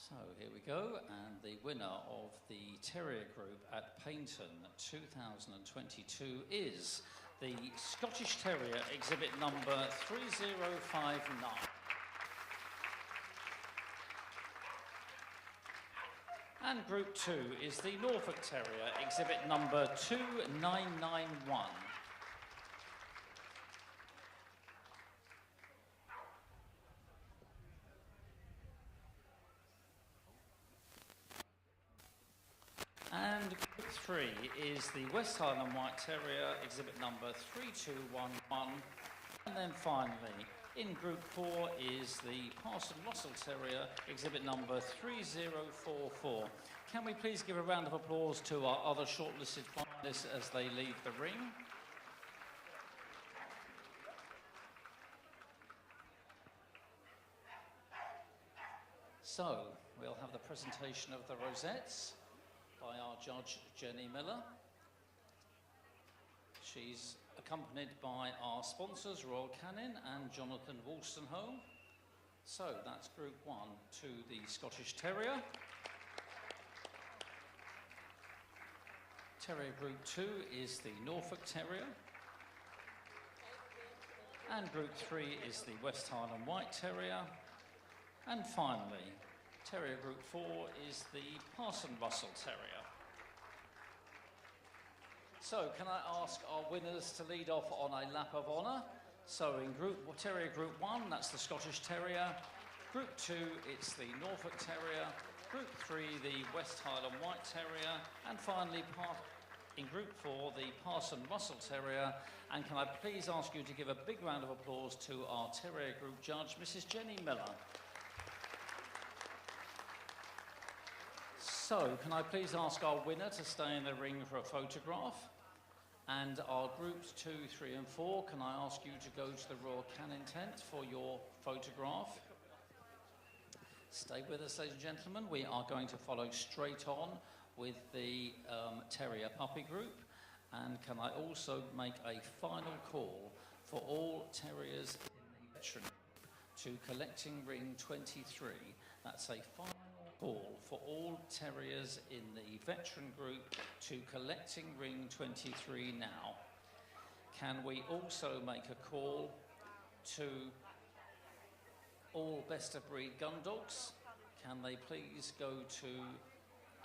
So here we go, and the winner of the Terrier Group at Paignton 2022 is the Scottish Terrier exhibit number 3059. And Group 2 is the Norfolk Terrier exhibit number 2991. And Group 3 is the West Highland White Terrier, exhibit number 3211. And then finally, in Group 4 is the Parson Russell Terrier, exhibit number 3044. Can we please give a round of applause to our other shortlisted finalists as they leave the ring? So, we'll have the presentation of the rosettes by our judge, Jenny Miller. She's accompanied by our sponsors, Royal Canin and Jonathan Wolstenholme. So that's Group 1 to the Scottish Terrier. Terrier Group 2 is the Norfolk Terrier. And Group 3 is the West Highland White Terrier. And finally, Terrier Group 4 is the Parson Russell Terrier. So, can I ask our winners to lead off on a lap of honour? So, in Terrier Group 1, that's the Scottish Terrier. Group 2, it's the Norfolk Terrier. Group 3, the West Highland White Terrier. And finally, in Group 4, the Parson Russell Terrier. And can I please ask you to give a big round of applause to our Terrier Group judge, Mrs. Jenny Miller. So, can I please ask our winner to stay in the ring for a photograph? And our Groups 2, 3 and 4, can I ask you to go to the Royal Canin tent for your photograph? Stay with us, ladies and gentlemen. We are going to follow straight on with the Terrier Puppy Group. And can I also make a final call for all terriers in the veteran group to collecting ring 23. That's a final call for all terriers in the veteran group to collecting ring 23 now. Can we also make a call to all best of breed gun dogs? Can they please go to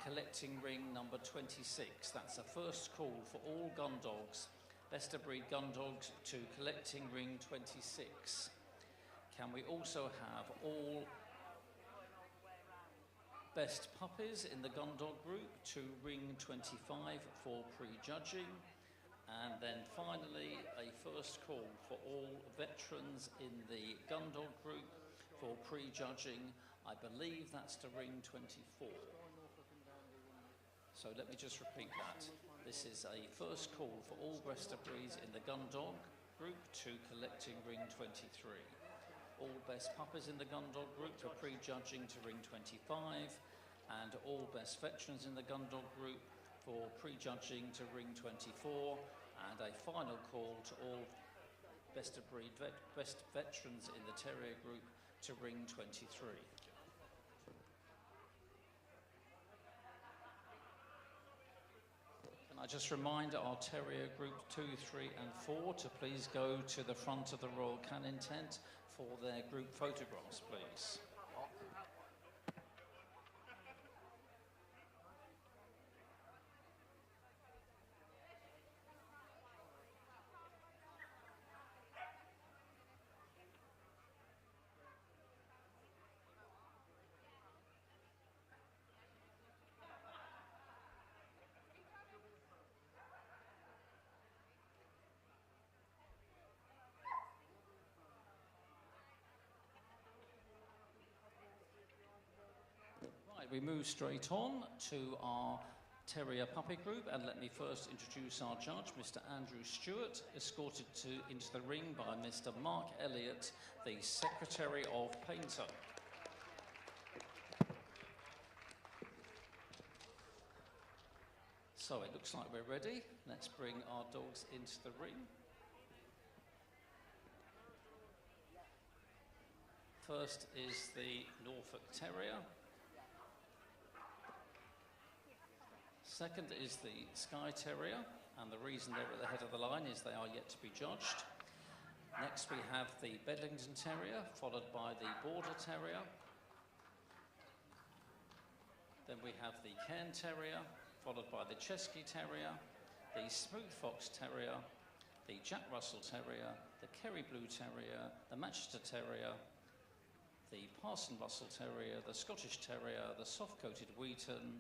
collecting ring number 26? That's a first call for all gun dogs, best of breed gun dogs, to collecting ring 26. Can we also have all best puppies in the gun dog group to ring 25 for prejudging? And then finally, a first call for all veterans in the gun dog group for prejudging. I believe that's to ring 24. So let me just repeat that. This is a first call for all best of breeds in the gun dog group to collecting ring 23. All best puppies in the gun dog group for prejudging to ring 25. And all best veterans in the gun dog group for prejudging to ring 24, and a final call to all best of breed best veterans in the terrier group to ring 23. Can I just remind our terrier group 2, 3 and 4 to please go to the front of the Royal Canin tent for their group photographs, please. we move straight on to our Terrier Puppy Group, and let me first introduce our judge, Mr. Andrew Stewart, escorted into the ring by Mr. Mark Elliott, the Secretary of Paignton. So it looks like we're ready. Let's bring our dogs into the ring. First is the Norfolk Terrier. Second is the Skye Terrier, and the reason they're at the head of the line is they are yet to be judged. Next we have the Paignton Terrier, followed by the Border Terrier. Then we have the Cairn Terrier, followed by the Chesky Terrier, the Smooth Fox Terrier, the Jack Russell Terrier, the Kerry Blue Terrier, the Manchester Terrier, the Parson Russell Terrier, the Scottish Terrier, the Soft-Coated Wheaton,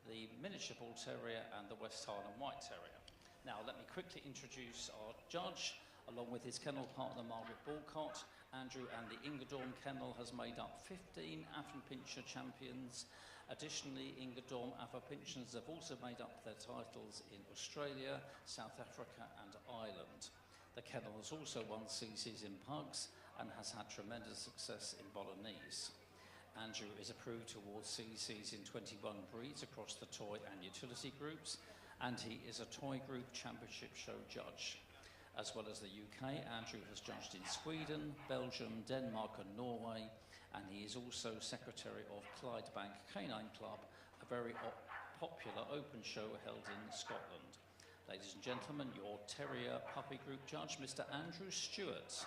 the Miniature Bull Terrier and the West Highland White Terrier. Now let me quickly introduce our judge, along with his kennel partner Margaret Balcott. Andrew and the Ingadorm kennel has made up 15 Affenpinscher champions. Additionally, Ingadorm Affenpinschers have also made up their titles in Australia, South Africa and Ireland. The kennel has also won CCs in pugs and has had tremendous success in Bolognese. Andrew is approved towards CCs in 21 breeds across the toy and utility groups, and he is a Toy Group Championship Show judge. As well as the UK, Andrew has judged in Sweden, Belgium, Denmark and Norway, and he is also Secretary of Clydebank Canine Club, a very popular open show held in Scotland. Ladies and gentlemen, your Terrier Puppy Group judge, Mr. Andrew Stewart.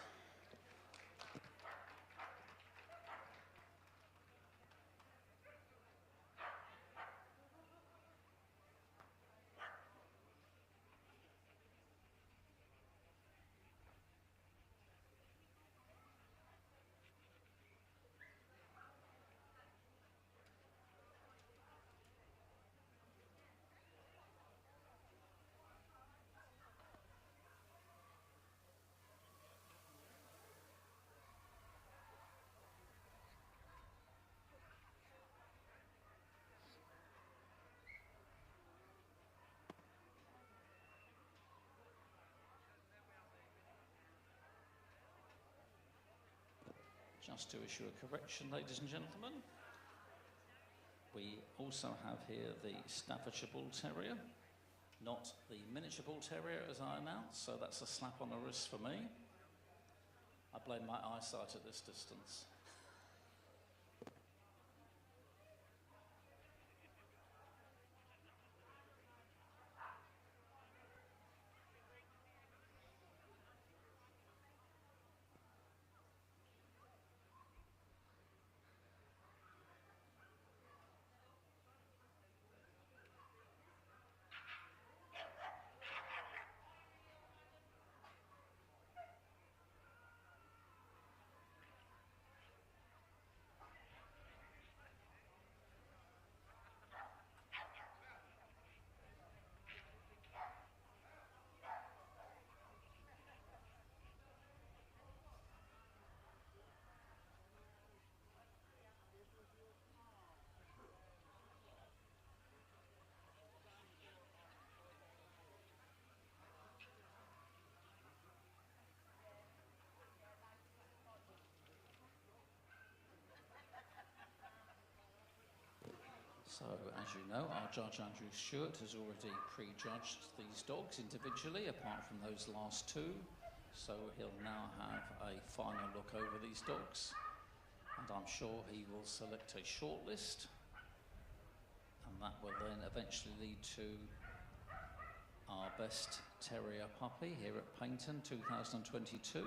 Just to issue a correction, ladies and gentlemen, we also have here the Staffordshire Bull Terrier, not the Miniature Bull Terrier as I announced, so that's a slap on the wrist for me. I blame my eyesight at this distance. So, as you know, our judge Andrew Stewart has already prejudged these dogs individually, apart from those last two. So he'll now have a final look over these dogs, and I'm sure he will select a shortlist, and that will then eventually lead to our best terrier puppy here at Paignton 2022.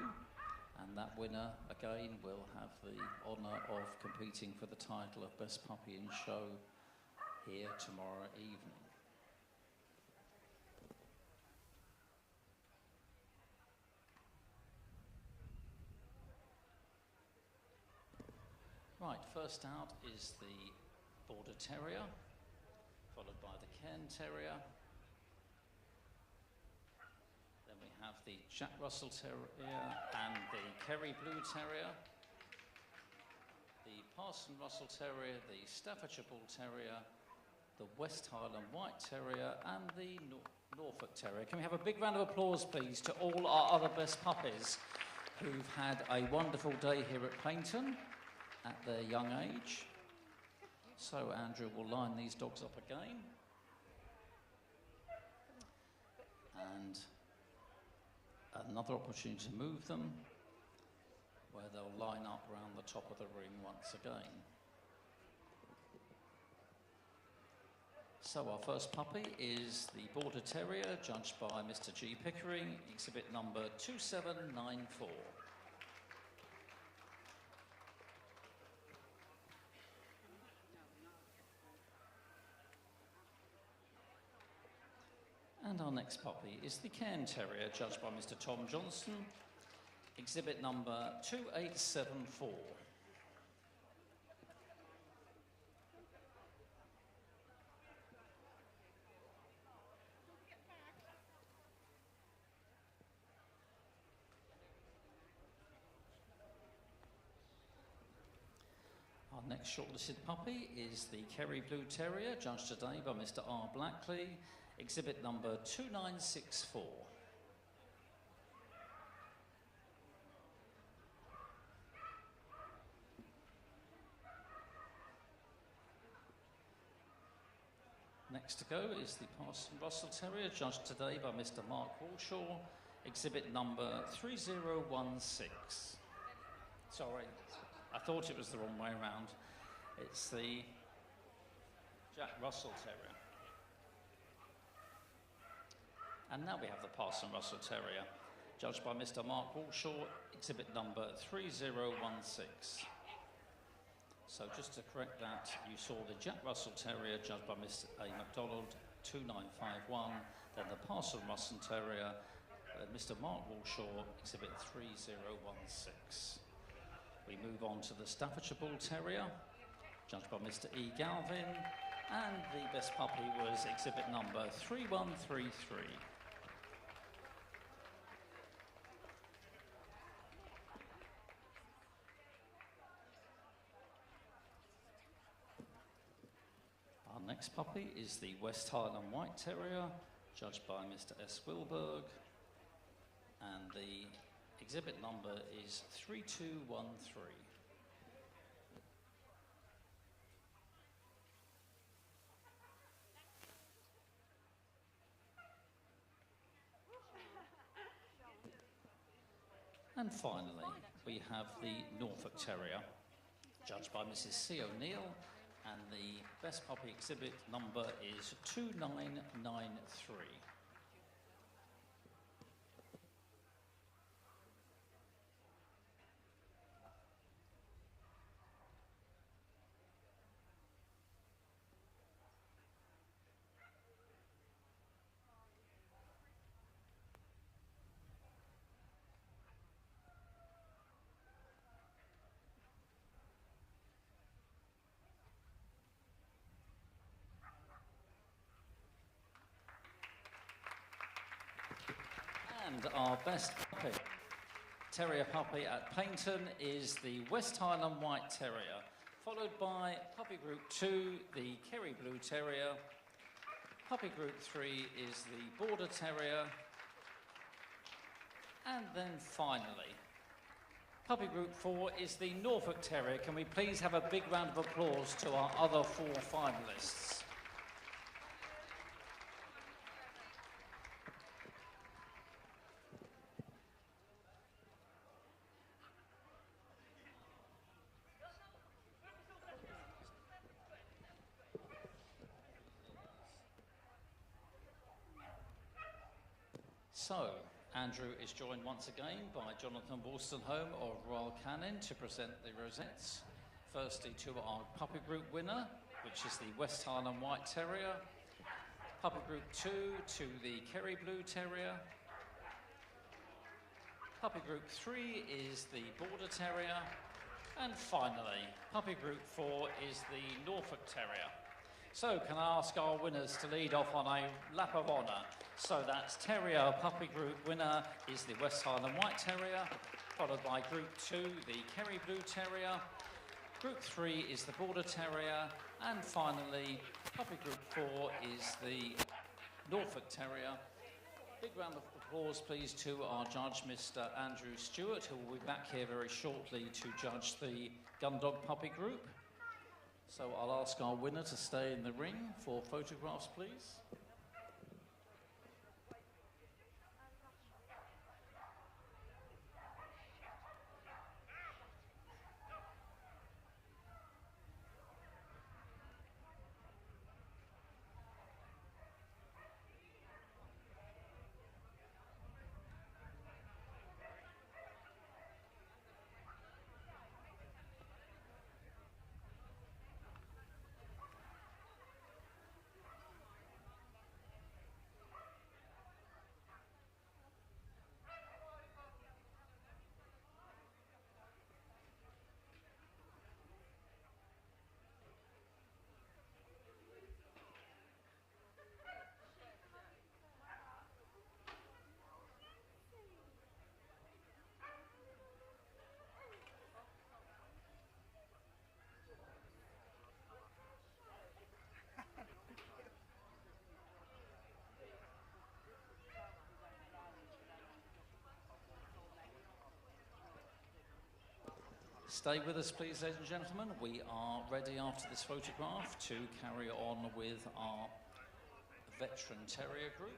And that winner, again, will have the honour of competing for the title of Best Puppy in Show here tomorrow evening. Right, first out is the Border Terrier, followed by the Cairn Terrier. Then we have the Jack Russell Terrier and the Kerry Blue Terrier, the Parson Russell Terrier, the Staffordshire Bull Terrier, the West Highland White Terrier and the Norfolk Terrier. Can we have a big round of applause, please, to all our other best puppies who've had a wonderful day here at Paignton at their young age. So Andrew will line these dogs up again. And another opportunity to move them, where they'll line up round the top of the ring once again. So our first puppy is the Border Terrier, judged by Mr. G. Pickering, exhibit number 2794. And our next puppy is the Cairn Terrier, judged by Mr. Tom Johnson, exhibit number 2874. Our next shortlisted puppy is the Kerry Blue Terrier, judged today by Mr. R. Blackley, exhibit number 2964. Next to go is the Parson Russell Terrier, judged today by Mr. Mark Walshaw, exhibit number 3016. Sorry, I thought it was the wrong way around. It's the Jack Russell Terrier. And now we have the Parson Russell Terrier, judged by Mr. Mark Walshaw, exhibit number 3016. So just to correct that, you saw the Jack Russell Terrier, judged by Mr. A. MacDonald, 2951, then the Parson Russell Terrier, Mr. Mark Walshaw, exhibit 3016. We move on to the Staffordshire Bull Terrier, judged by Mr. E. Galvin, and the best puppy was exhibit number 3133. Our next puppy is the West Highland White Terrier, judged by Mr. S. Wilberg, and the exhibit number is 3213. And finally, we have the Norfolk Terrier, judged by Mrs. C. O'Neill, and the best puppy exhibit number is 2993. And our best puppy, terrier puppy at Paignton, is the West Highland White Terrier, followed by puppy group 2, the Kerry Blue Terrier. Puppy group 3 is the Border Terrier. And then finally, puppy group 4 is the Norfolk Terrier. Can we please have a big round of applause to our other 4 finalists? So, Andrew is joined once again by Jonathan Wolstenholme of Royal Canin to present the rosettes. Firstly to our puppy group winner, which is the West Highland White Terrier. Puppy group 2 to the Kerry Blue Terrier. Puppy group 3 is the Border Terrier. And finally, puppy group 4 is the Norfolk Terrier. So can I ask our winners to lead off on a lap of honour? So that's Terrier puppy group winner is the West Highland White Terrier, followed by group 2, the Kerry Blue Terrier. Group 3 is the Border Terrier, and finally, puppy Group 4 is the Norfolk Terrier. Big round of applause, please, to our judge, Mr. Andrew Stewart, who will be back here very shortly to judge the Gundog puppy group. So I'll ask our winner to stay in the ring for photographs, please. Stay with us, please, ladies and gentlemen. We are ready after this photograph to carry on with our veteran terrier group.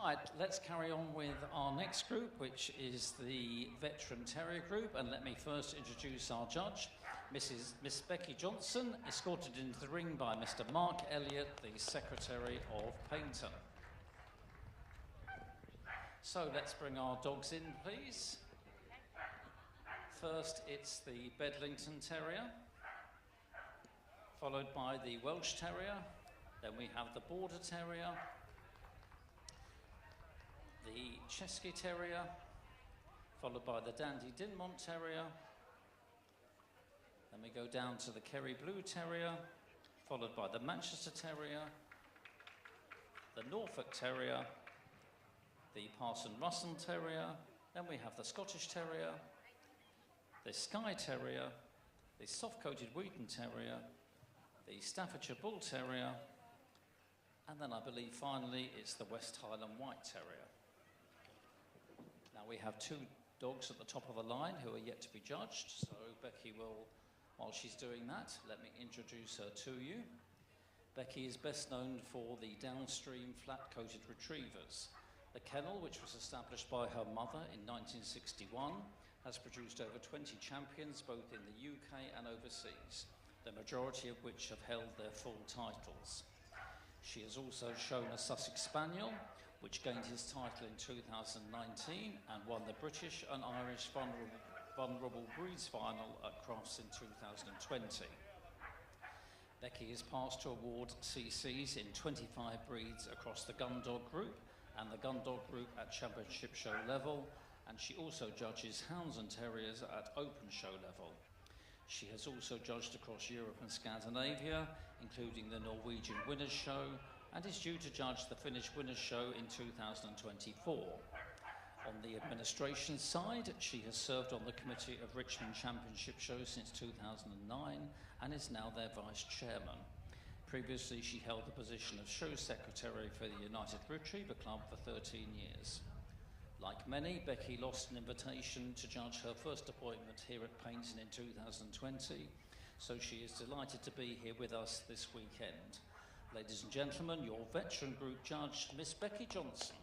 Right, let's carry on with our next group, which is the Veteran Terrier group. And let me first introduce our judge, Miss Becky Johnson, escorted into the ring by Mr. Mark Elliott, the Secretary of Paignton. So let's bring our dogs in, please. First, it's the Bedlington Terrier, followed by the Welsh Terrier. Then we have the Border Terrier, the Chesky Terrier, followed by the Dandy Dinmont Terrier. Then we go down to the Kerry Blue Terrier, followed by the Manchester Terrier, the Norfolk Terrier, the Parson Russell Terrier. Then we have the Scottish Terrier, the Skye Terrier, the soft-coated Wheaton Terrier, the Staffordshire Bull Terrier, and then I believe finally it's the West Highland White Terrier. Now we have two dogs at the top of the line who are yet to be judged, so Becky will, while she's doing that, let me introduce her to you. Becky is best known for the downstream flat-coated retrievers. The kennel, which was established by her mother in 1961, has produced over 20 champions both in the UK and overseas, the majority of which have held their full titles. She has also shown a Sussex Spaniel, which gained his title in 2019 and won the British and Irish Vulnerable Breeds Final at Crofts in 2020. Becky is passed to award CCs in 25 breeds across the Gundog Group and the Gundog Group at Championship Show level, and she also judges Hounds and Terriers at Open Show level. She has also judged across Europe and Scandinavia, including the Norwegian Winners' Show, and is due to judge the Finnish Winners' Show in 2024. On the administration side, she has served on the committee of Richmond Championship Show since 2009 and is now their vice chairman. Previously, she held the position of show secretary for the United Retriever Club for 13 years. Like many, Becky lost an invitation to judge her first appointment here at Paignton in 2020, so she is delighted to be here with us this weekend. Ladies and gentlemen, your veteran group judge, Miss Becky Johnson.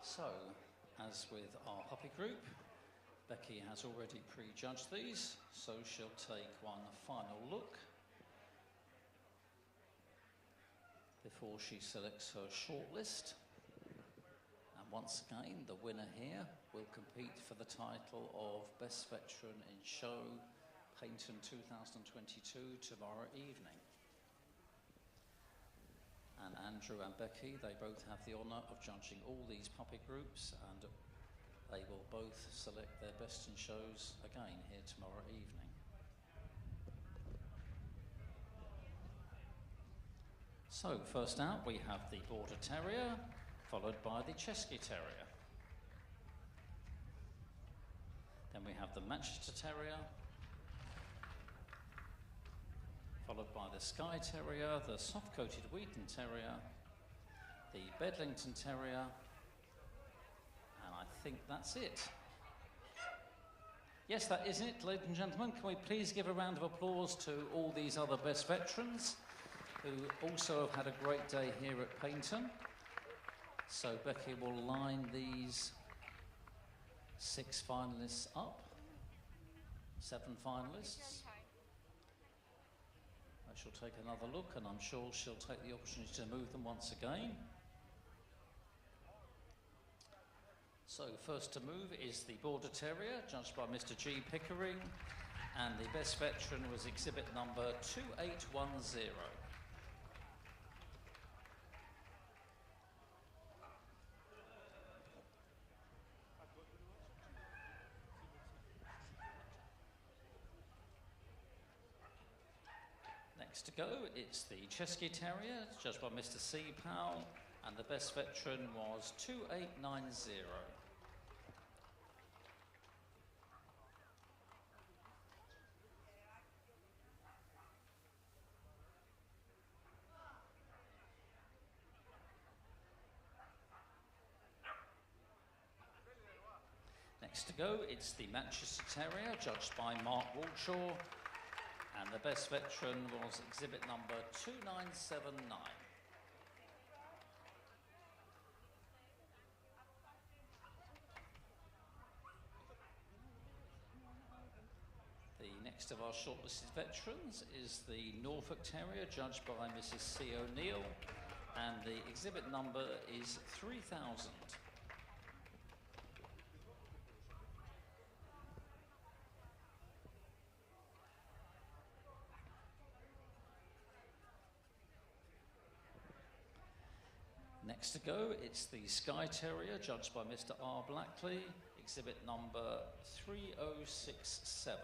So, as with our puppy group, Becky has already prejudged these, so she'll take one final look before she selects her shortlist. And once again, the winner here will compete for the title of Best Veteran in Show Paignton 2022 tomorrow evening. And Andrew and Becky, they both have the honour of judging all these puppy groups, and they will both select their best in shows again here tomorrow evening. So first out we have the Border Terrier, followed by the Chesky Terrier. Then we have the Manchester Terrier, followed by the Skye Terrier, the soft-coated Wheaton Terrier, the Bedlington Terrier, and I think that's it. Yes, that is it, ladies and gentlemen. Can we please give a round of applause to all these other best veterans who also have had a great day here at Paignton. So Becky will line these 6 finalists up, 7 finalists. She'll take another look, and I'm sure she'll take the opportunity to move them once again. So first to move is the Border Terrier, judged by Mr. G. Pickering, and the best veteran was exhibit number 2810. Next to go, it's the Chesky Terrier, judged by Mr. C. Powell, and the best veteran was 2890. Next to go, it's the Manchester Terrier, judged by Mark Walshaw, and the best veteran was exhibit number 2979. The next of our shortlisted veterans is the Norfolk Terrier, judged by Mrs. C. O'Neill, and the exhibit number is 3000. Next to go, it's the Skye Terrier, judged by Mr. R. Blackley, exhibit number 3067.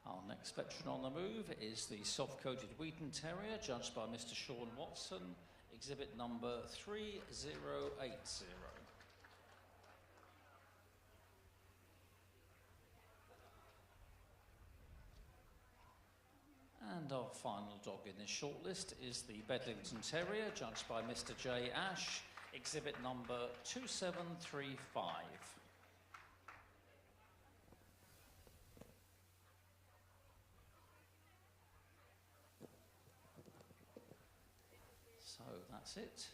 Our next veteran on the move is the soft-coated Wheaton Terrier, judged by Mr. Sean Watson, exhibit number 3080. And our final dog in this shortlist is the Bedlington Terrier, judged by Mr. J. Ash, exhibit number 2735. So that's it.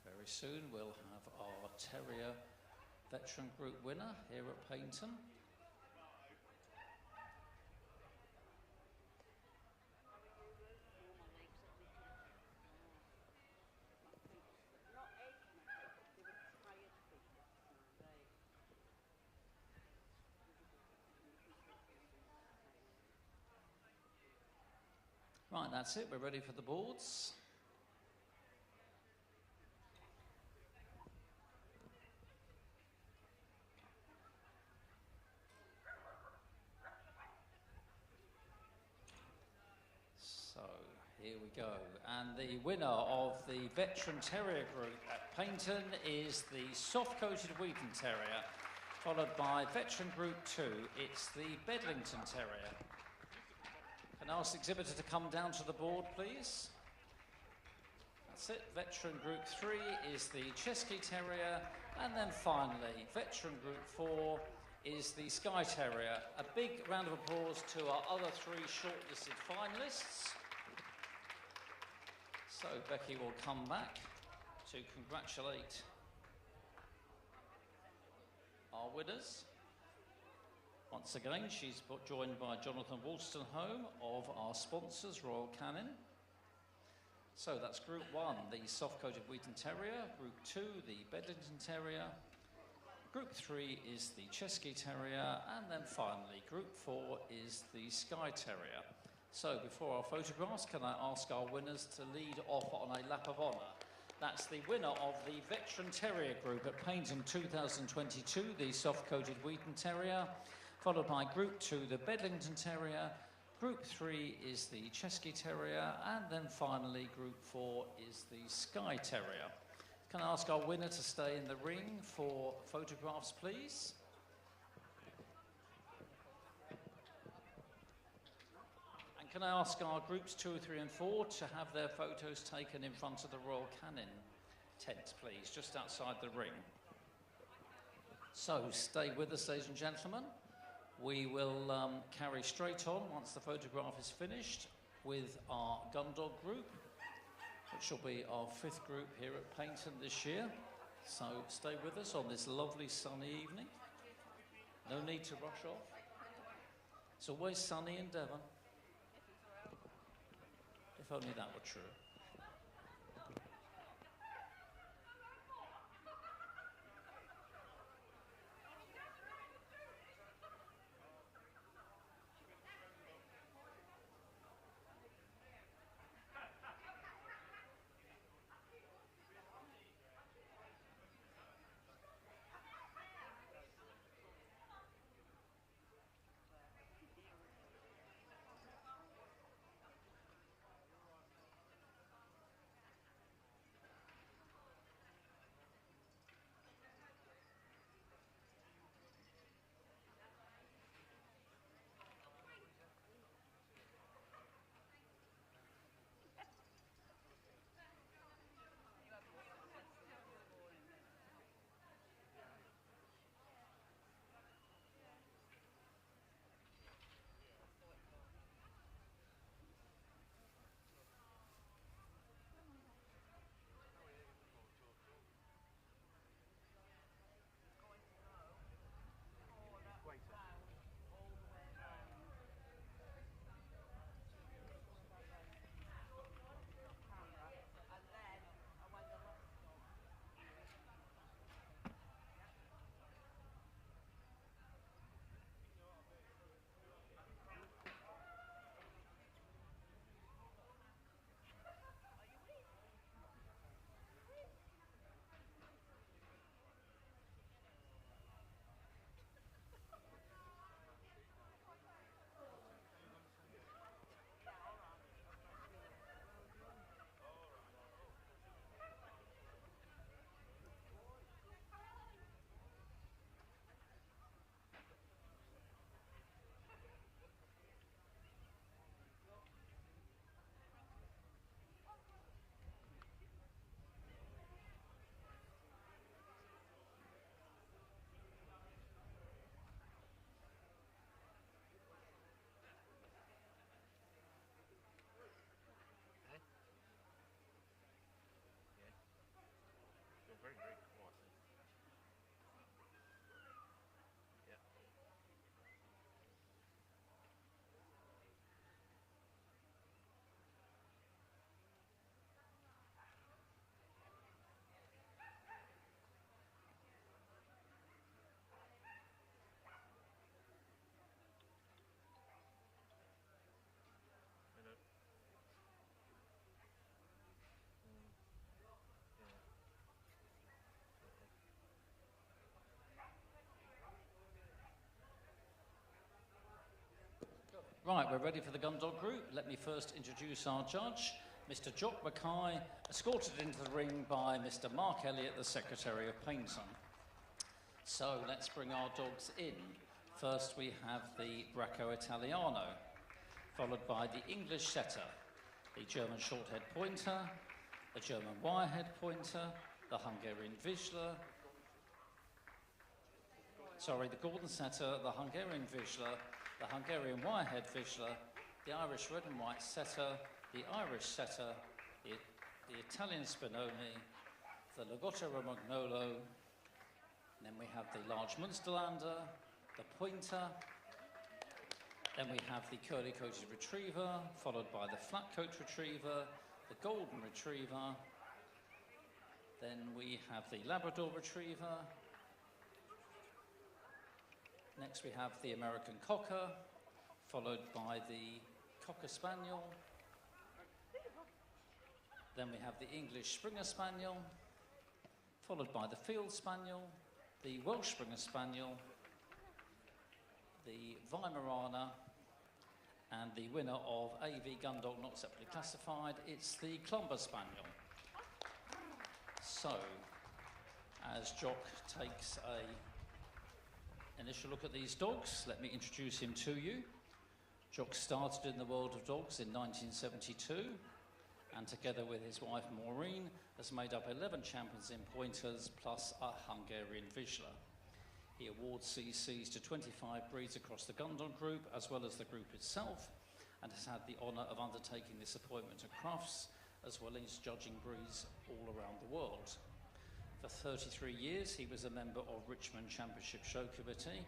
Very soon we'll have our Terrier Veteran Group winner here at Paignton. Right, that's it. We're ready for the boards. So, here we go. And the winner of the Veteran Terrier Group at Paignton is the soft-coated Wheaton Terrier, followed by Veteran Group 2. It's the Bedlington Terrier. Can I ask the exhibitor to come down to the board, please? That's it. Veteran Group 3 is the Chesky Terrier. And then finally, Veteran Group 4 is the Skye Terrier. A big round of applause to our other three shortlisted finalists. So Becky will come back to congratulate our winners. Once again, she's joined by Jonathan Wolstenholme of our sponsors, Royal Canin. So that's Group 1, the soft-coated Wheaton Terrier. Group 2, the Bedlington Terrier. Group 3 is the Chesky Terrier. And then finally, Group 4 is the Skye Terrier. So before our photographs, can I ask our winners to lead off on a lap of honour? That's the winner of the Veteran Terrier Group at Paignton 2022, the soft-coated Wheaton Terrier, followed by Group 2, the Bedlington Terrier. Group 3 is the Chesky Terrier, and then finally Group 4 is the Skye Terrier. Can I ask our winner to stay in the ring for photographs, please? And can I ask our Groups 2, 3 and 4 to have their photos taken in front of the Royal Canin tent, please, just outside the ring. So stay with us, ladies and gentlemen. We will carry straight on once the photograph is finished with our Gundog group, which will be our 5th group here at Paignton this year. So stay with us on this lovely sunny evening. No need to rush off. It's always sunny in Devon. If only that were true. Right, we're ready for the Gundog group. Let me first introduce our judge, Mr. Jock Mackay, escorted into the ring by Mr. Mark Elliott, the Secretary of Paignton. So let's bring our dogs in. First we have the Bracco Italiano, followed by the English Setter, the German Shorthair Pointer, the German Wirehead Pointer, the Hungarian Vizsla, the Gordon Setter, the Hungarian Vizsla, the Hungarian Wirehead Vizsla, the Irish Red and White Setter, the Irish Setter, the Italian Spinoni, the Lagotto Romagnolo, then we have the large Munsterlander, the Pointer, then we have the curly-coated Retriever, followed by the flat-coat Retriever, the Golden Retriever, then we have the Labrador Retriever, next we have the American Cocker, followed by the Cocker Spaniel, then we have the English Springer Spaniel, followed by the Field Spaniel, the Welsh Springer Spaniel, the Weimaraner, and the winner of AV Gundog Not Separately Classified, it's the Clumber Spaniel. So, as Jock takes an initial look at these dogs, let me introduce him to you. Jock started in the world of dogs in 1972, and together with his wife Maureen, has made up 11 champions in pointers, plus a Hungarian Vizsla. He awards CCs to 25 breeds across the Gundog group, as well as the group itself, and has had the honour of undertaking this appointment at Crufts, as well as judging breeds all around the world. For 33 years, he was a member of Richmond Championship Show Committee,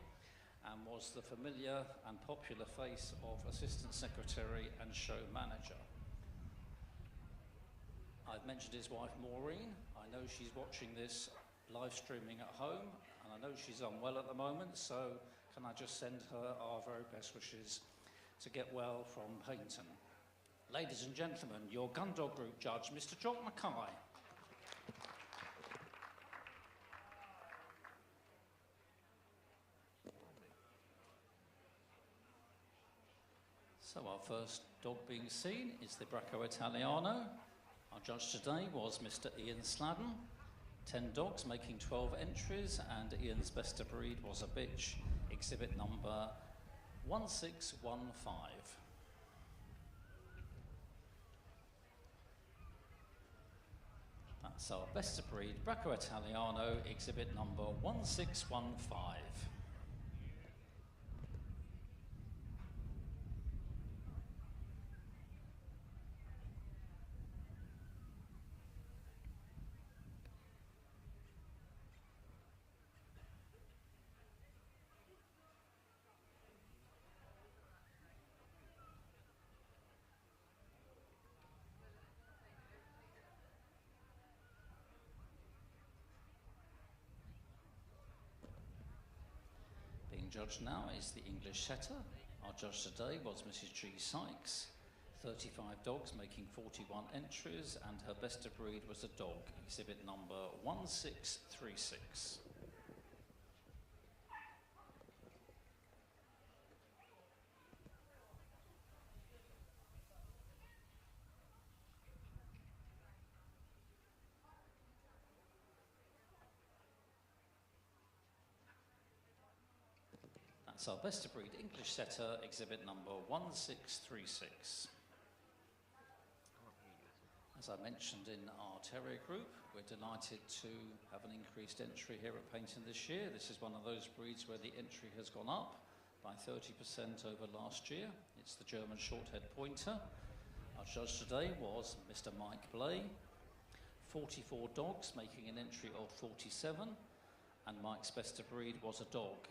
and was the familiar and popular face of Assistant Secretary and Show Manager. I've mentioned his wife Maureen. I know she's watching this live streaming at home, and I know she's unwell at the moment, so can I just send her our very best wishes to get well from Paignton. Ladies and gentlemen, your Gundog group judge, Mr. Jock Mackay. So our first dog being seen is the Bracco Italiano. Our judge today was Mr. Ian Sladden. 10 dogs making 12 entries, and Ian's best of breed was a bitch, exhibit number 1615. That's our best of breed Bracco Italiano, exhibit number 1615. Being judged now is the English Setter. Our judge today was Mrs. G. Sykes. 35 dogs making 41 entries, and her best of breed was a dog, exhibit number 1636. That's our best of breed English Setter, exhibit number 1636. As I mentioned in our Terrier group, we're delighted to have an increased entry here at Paignton this year. This is one of those breeds where the entry has gone up by 30% over last year. It's the German Shorthair Pointer. Our judge today was Mr. Mike Blay. 44 dogs making an entry of 47, and Mike's best of breed was a dog,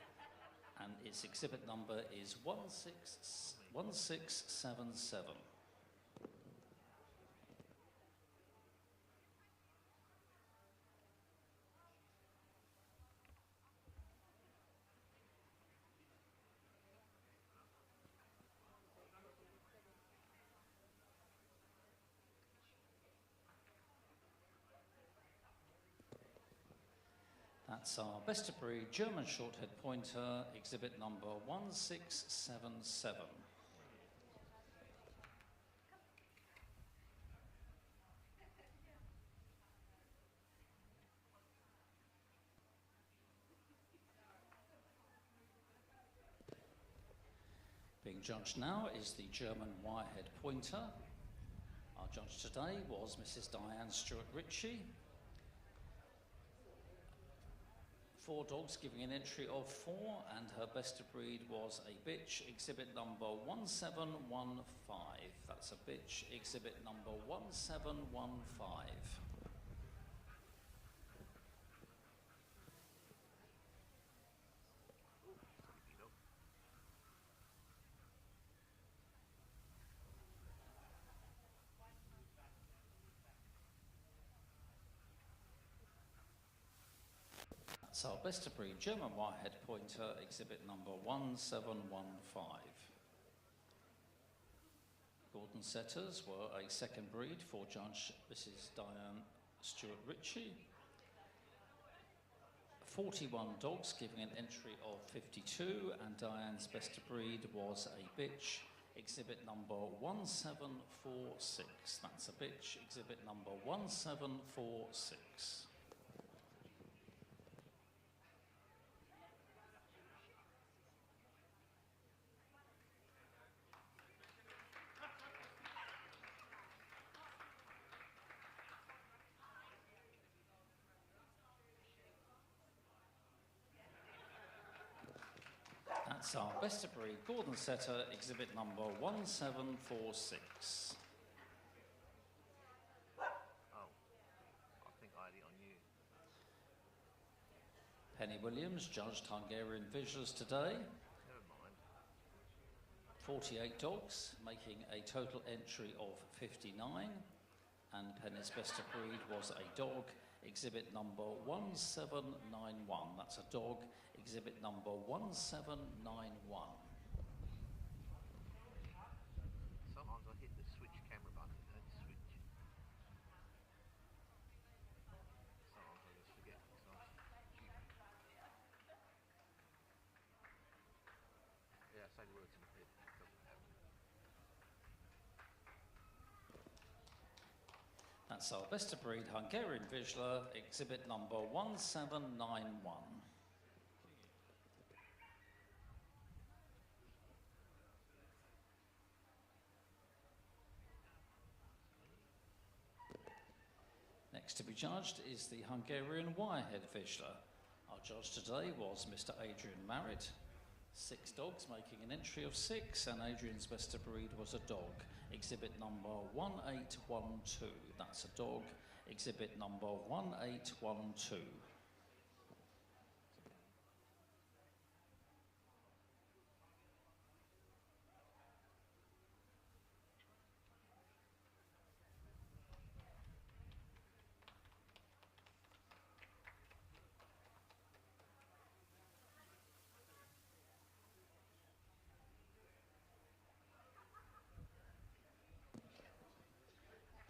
and its exhibit number is 1677. That's our best of breed German Shorthair Pointer, exhibit number 1677. Being judged now is the German Wirehead Pointer. Our judge today was Mrs. Diane Stewart Ritchie. 4 dogs giving an entry of 4, and her best of breed was a bitch, exhibit number 1715. That's a bitch, exhibit number 1715. That's our best of breed German Wirehead Pointer, exhibit number 1715. Gordon Setters were a second breed for Judge Mrs. Diane Stewart Ritchie. 41 dogs giving an entry of 52, and Diane's best of breed was a bitch, exhibit number 1746. That's a bitch, exhibit number 1746. That's our best of breed Gordon Setter, exhibit number 1746. Oh, I think I had it on you. Penny Williams judged Hungarian visuals today. Never mind. 48 dogs, making a total entry of 59. And Penny's best of breed was a dog, exhibit number 1791. That's a dog, exhibit number 1791. Sometimes I hit the switch camera button and switch. Sometimes I just forget because I'm stupid. Yeah, say the words in the bit. It doesn't happen. That's our best of breed Hungarian Vizsla, exhibit number 1791. Next to be judged is the Hungarian Wirehead Vizsla. Our judge today was Mr. Adrian Merritt. 6 dogs making an entry of 6, and Adrian's best of breed was a dog, exhibit number 1812. That's a dog, exhibit number 1812.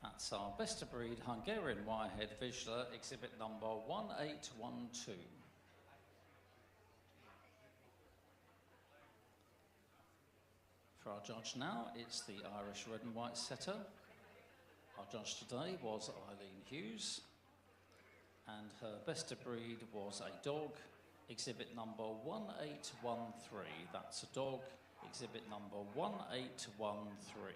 That's our best of breed Hungarian Wirehead Vizsla, exhibit number 1812. For our judge now, it's the Irish Red and White Setter. Our judge today was Eileen Hughes, and her best of breed was a dog, exhibit number 1813. That's a dog, exhibit number 1813.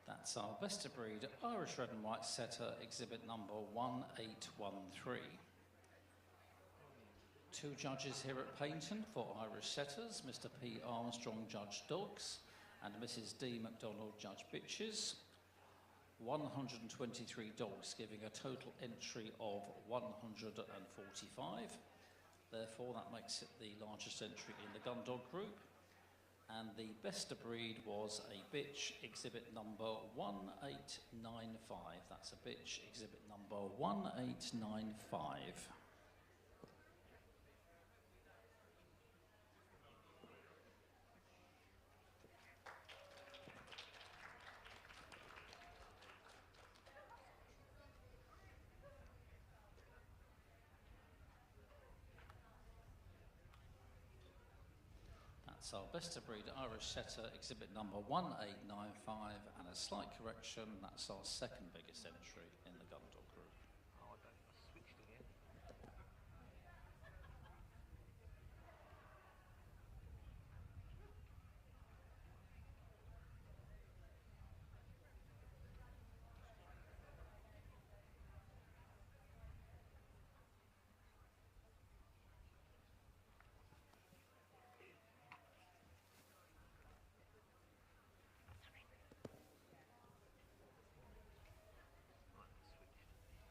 That's our best of breed Irish Red and White Setter, exhibit number 1813. 2 judges here at Paignton for Irish Setters, Mr. P. Armstrong judged dogs and Mrs. D. MacDonald judged bitches. 123 dogs giving a total entry of 145. Therefore that makes it the largest entry in the Gundog group. And the best of breed was a bitch, exhibit number 1895. That's a bitch, exhibit number 1895. That's our best of breed Irish setter, exhibit number 1895, and a slight correction, that's our second biggest entry in the Gundog group. Oh, I switched again.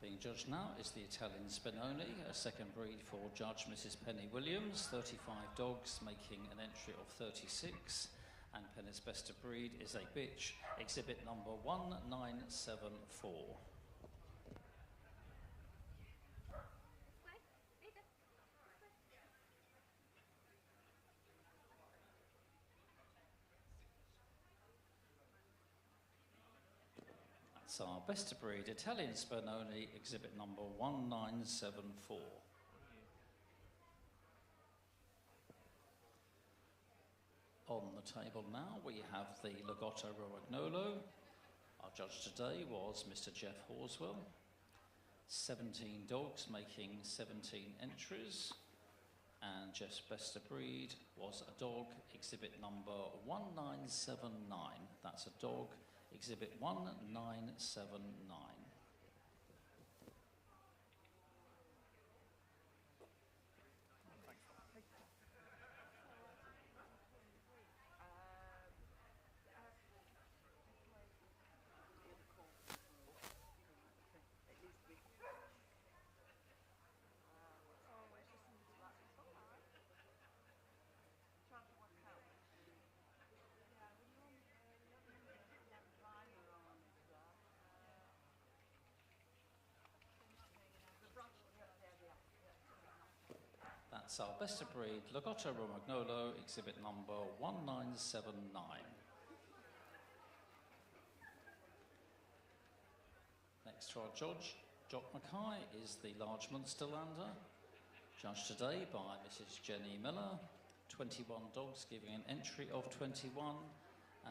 Being judged now is the Italian Spinoni, a second breed for Judge Mrs. Penny Williams, 35 dogs making an entry of 36, and Penny's best of breed is a bitch, exhibit number 1974. That's our best of breed Italian Spinoni, exhibit number 1974. On the table now we have the Lagotto Romagnolo. Our judge today was Mr. Jeff Horswell. 17 dogs making 17 entries, and Jeff's best of breed was a dog, exhibit number 1979. That's a dog, exhibit 1979. That's our best of breed Lagotto Romagnolo, exhibit number 1979. Next to our judge, Jock Mackay, is the large Munsterlander, judged today by Mrs. Jenny Miller. 21 dogs giving an entry of 21,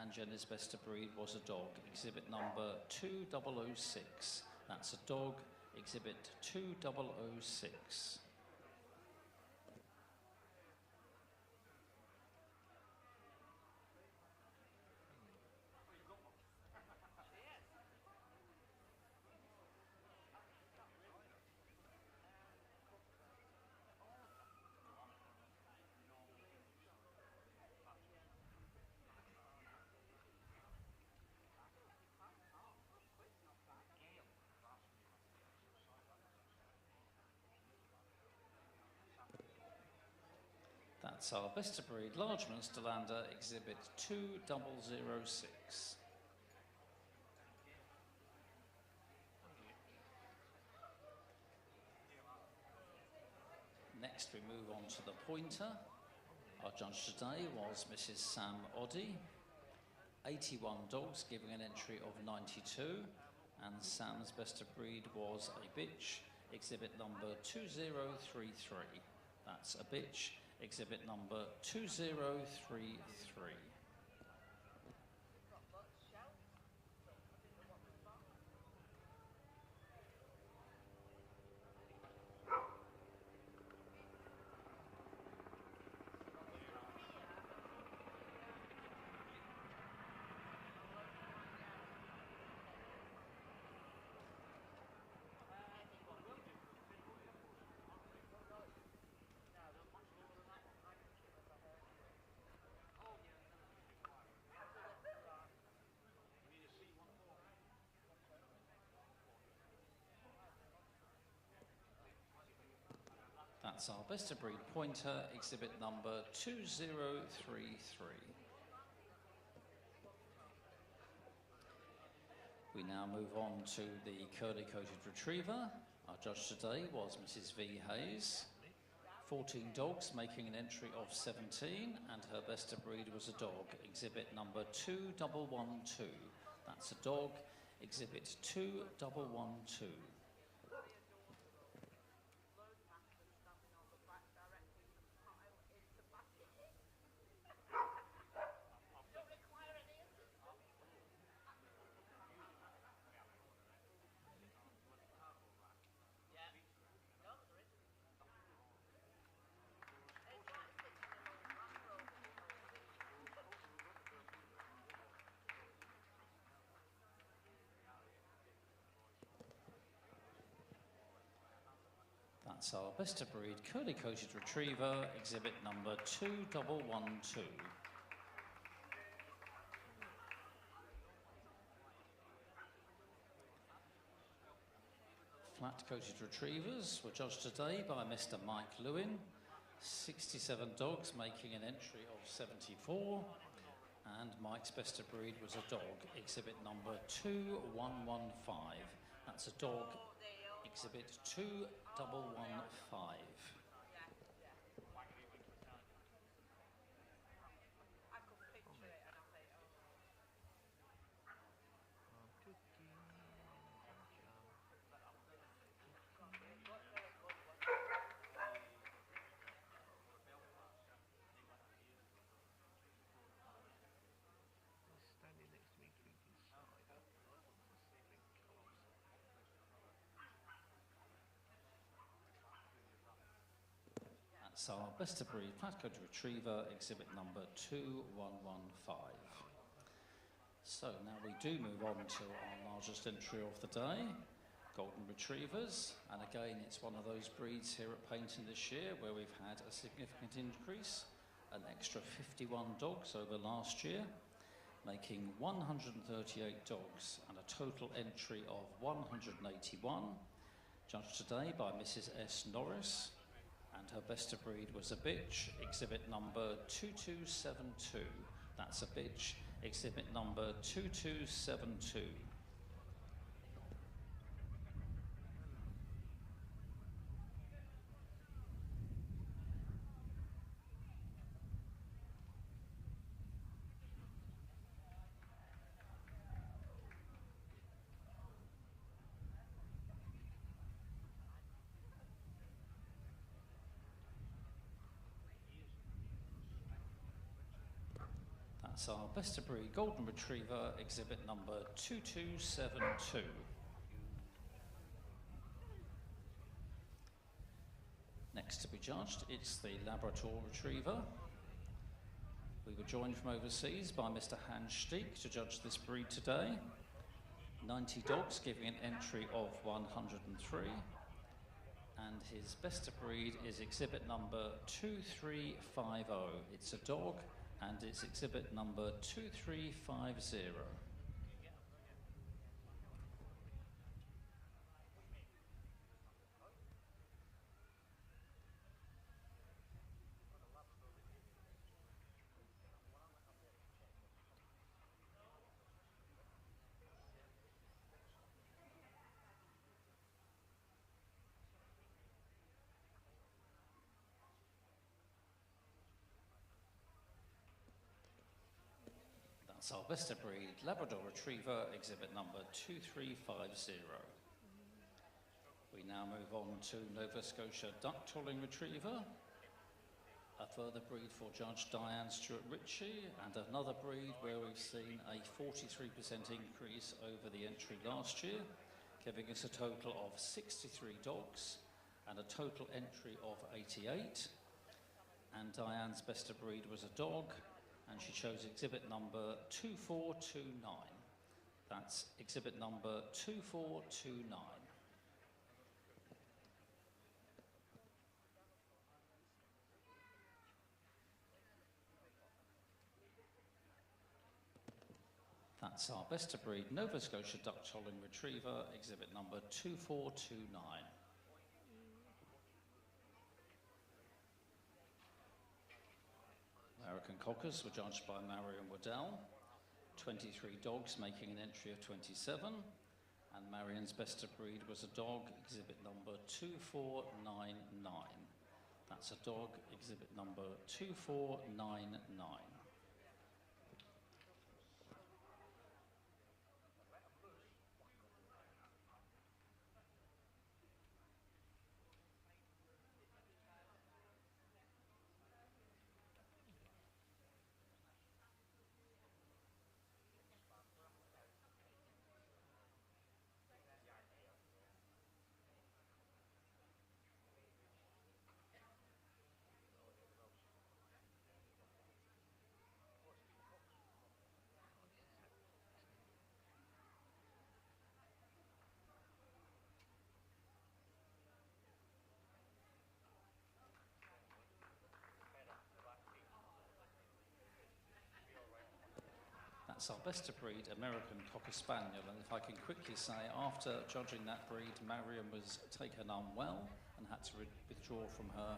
and Jenny's best of breed was a dog, exhibit number 2006. That's a dog, exhibit 2006. That's our best of breed large Munsterlander, exhibit 2006. Next we move on to the pointer. Our judge today was Mrs. Sam Oddy. 81 dogs giving an entry of 92, and Sam's best of breed was a bitch, exhibit number 2033. That's a bitch, exhibit number 2033. That's our best of breed pointer, exhibit number 2033. We now move on to the curly-coated retriever. Our judge today was Mrs. V. Hayes. 14 dogs making an entry of 17, and her best of breed was a dog, exhibit number 2112. That's a dog, exhibit 2112. That's our best of breed curly coated retriever, exhibit number 2112. Flat coated retrievers were judged today by Mr. Mike Lewin. 67 dogs making an entry of 74. And Mike's best of breed was a dog, exhibit number 2115. That's a dog, exhibit 2115. Standing next to me drinking cider. That's our best of breed flat-coated retriever, exhibit number 2115. So now we do move on to our largest entry of the day, golden retrievers. And again, it's one of those breeds here at Paignton this year where we've had a significant increase, an extra 51 dogs over last year, making 138 dogs and a total entry of 181, judged today by Mrs. S. Norris. And her best of breed was a bitch, exhibit number 2272. That's a bitch, exhibit number 2272. That's our best of breed golden retriever, exhibit number 2272. Next to be judged, it's the Labrador retriever. We were joined from overseas by Mr. Hans Steek to judge this breed today. 90 dogs giving an entry of 103. And his best of breed is exhibit number 2350. It's a dog, and it's exhibit number 2350. That's our best of breed Labrador retriever, exhibit number 2350. We now move on to Nova Scotia duck tolling retriever, a further breed for Judge Diane Stewart Ritchie, and another breed where we've seen a 43% increase over the entry last year, giving us a total of 63 dogs and a total entry of 88. And Diane's best of breed was a dog, and she chose exhibit number 2429. That's exhibit number 2429. That's our best of breed Nova Scotia duck tolling retriever, exhibit number 2429. American Cockers were judged by Marion Waddell. 23 dogs making an entry of 27. And Marion's best of breed was a dog, exhibit number 2499. That's a dog, exhibit number 2499. That's our best of breed American Cocker Spaniel, and if I can quickly say, after judging that breed, Marion was taken unwell and had to withdraw from her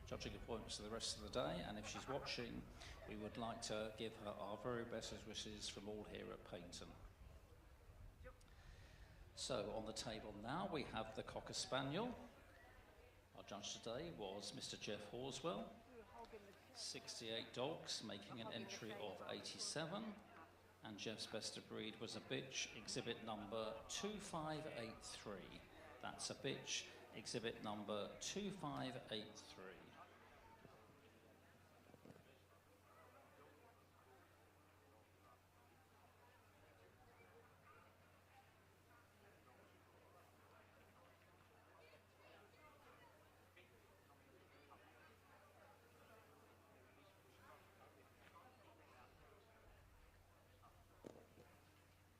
judging appointments for the rest of the day, and if she's watching, we would like to give her our very best wishes from all here at Paignton. So on the table now we have the Cocker Spaniel. Our judge today was Mr. Jeff Horswell. 68 dogs, making an entry of 87. And Jeff's best of breed was a bitch, exhibit number 2583. That's a bitch, exhibit number 2583.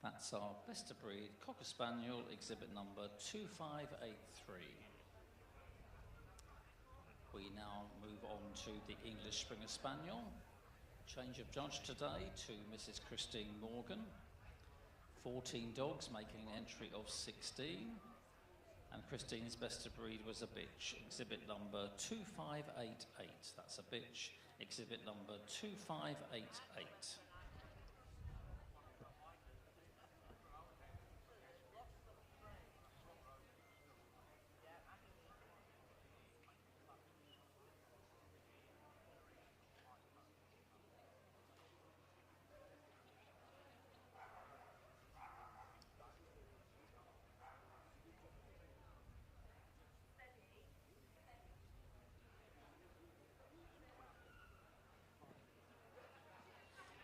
That's our best of breed Cocker Spaniel, exhibit number 2583. We now move on to the English Springer Spaniel. Change of judge today to Mrs. Christine Morgan. 14 dogs, making an entry of 16. And Christine's best of breed was a bitch, exhibit number 2588. That's a bitch, exhibit number 2588.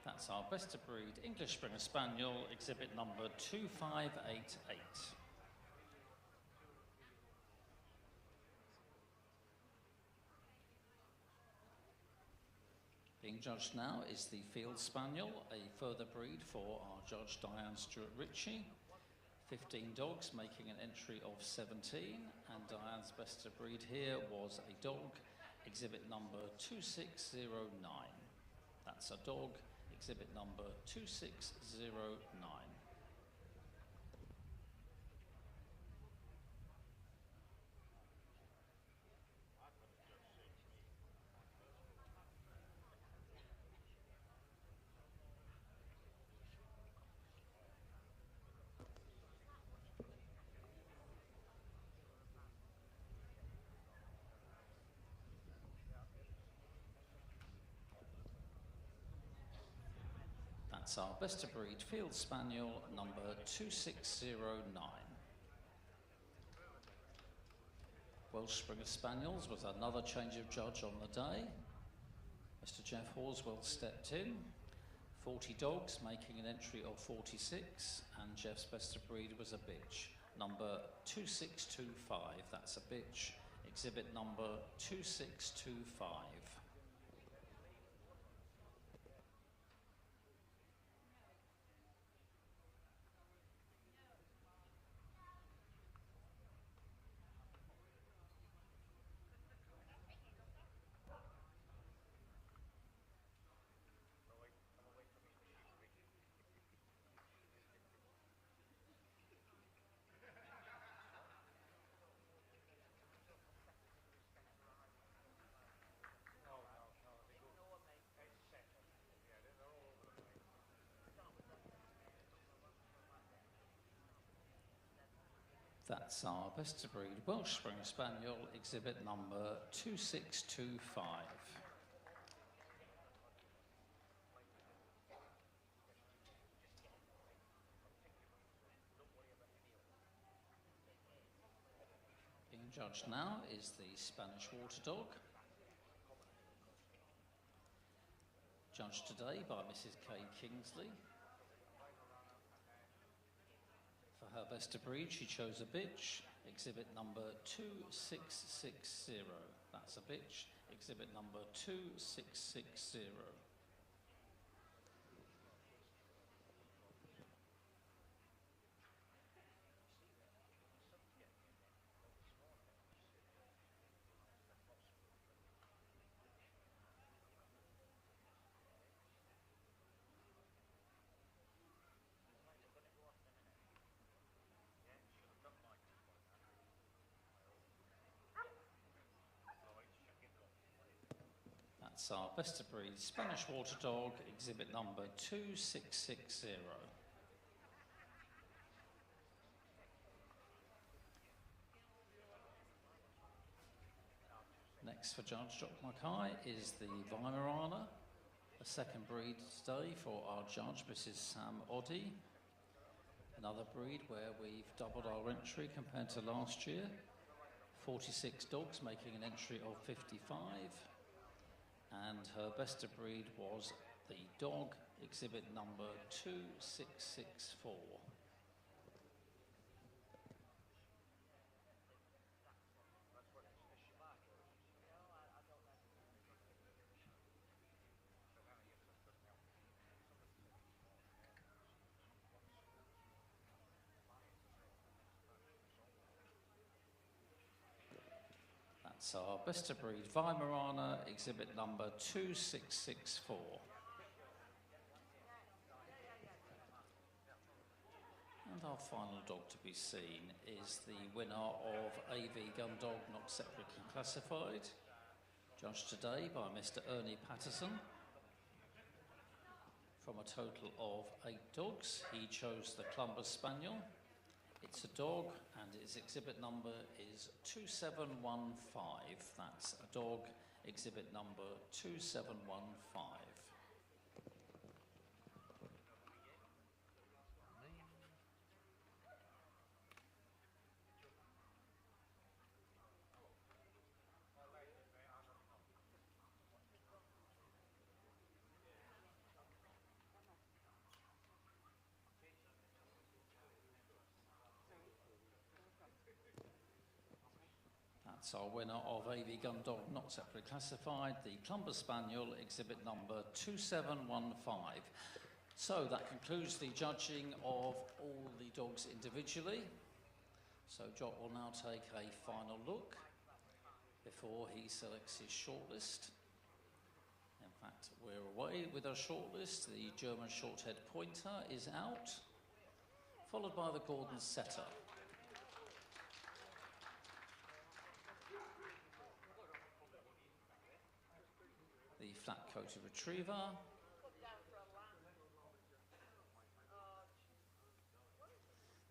That's our best of breed English Springer Spaniel, exhibit number 2588. Being judged now is the Field Spaniel, a further breed for our judge Diane Stewart Ritchie. 15 dogs, making an entry of 17, and Diane's best of breed here was a dog, exhibit number 2609. That's a dog, exhibit number 2609. That's our best of breed Field Spaniel, number 2609. Welsh Springer Spaniels was another change of judge on the day. Mr. Jeff Horswell stepped in. 40 dogs, making an entry of 46, and Jeff's best of breed was a bitch, number 2625. That's a bitch, exhibit number 2625. That's our best of breed Welsh Springer Spaniel, exhibit number 2625. Being judged now is the Spanish Water Dog. Judged today by Mrs. Kay Kingsley. For her best of breed, she chose a bitch, exhibit number 2660. That's a bitch, exhibit number 2660. That's our best of breed Spanish water dog, exhibit number 2660. Next for Judge Dr. Mackay is the Weimaraner, a second breed today for our judge, Mrs. Sam Oddy. Another breed where we've doubled our entry compared to last year. 46 dogs making an entry of 55. And her best of breed was the dog, exhibit number 2664. That's our best of breed Weimaraner, exhibit number 2664. And our final dog to be seen is the winner of AV Gundog, not separately classified, judged today by Mr. Ernie Patterson. From a total of 8 dogs, he chose the Clumber Spaniel. It's a dog, and its exhibit number is 2715. That's a dog, exhibit number 2715. That's our winner of AV Gundog, not separately classified, the Clumber Spaniel, exhibit number 2715. So that concludes the judging of all the dogs individually. So Jock will now take a final look before he selects his shortlist. In fact, we're away with our shortlist. The German Short-Haired Pointer is out, followed by the Gordon Setter. The Flat-Coated Retriever,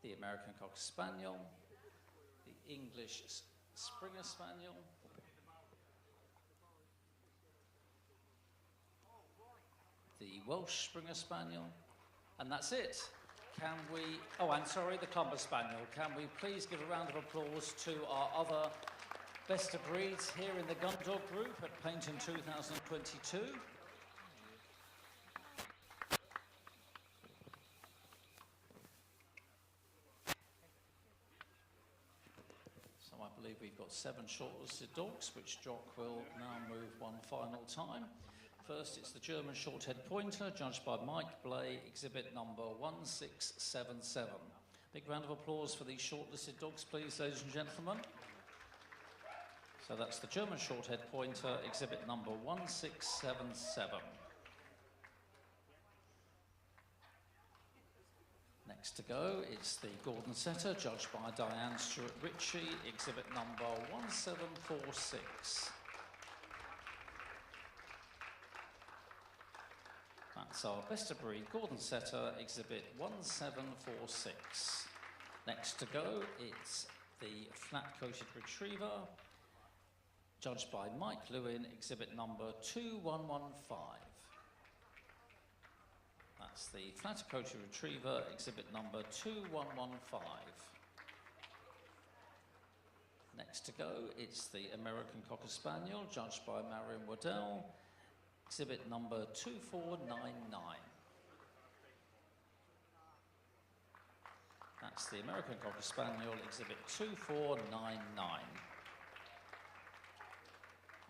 the American Cocker Spaniel, the English Springer Spaniel, the Welsh Springer Spaniel, and that's it. Can we, oh, I'm sorry, the Clumber Spaniel. Can we please give a round of applause to our other best of breeds here in the Gundog group at Paignton 2022. So I believe we've got 7 shortlisted dogs, which Jock will now move one final time. First, it's the German Short-Haired Pointer, judged by Mike Blay, exhibit number 1677. Big round of applause for these shortlisted dogs, please, ladies and gentlemen. So that's the German Short-Haired Pointer, exhibit number 1677. Next to go, it's the Gordon Setter, judged by Diane Stewart Ritchie, exhibit number 1746. That's our best of breed Gordon Setter, exhibit 1746. Next to go, it's the Flat-Coated Retriever, judged by Mike Lewin, exhibit number 2115. That's the Flat-Coated Retriever, exhibit number 2115. Next to go, it's the American Cocker Spaniel, judged by Marion Waddell, exhibit number 2499. That's the American Cocker Spaniel, exhibit 2499.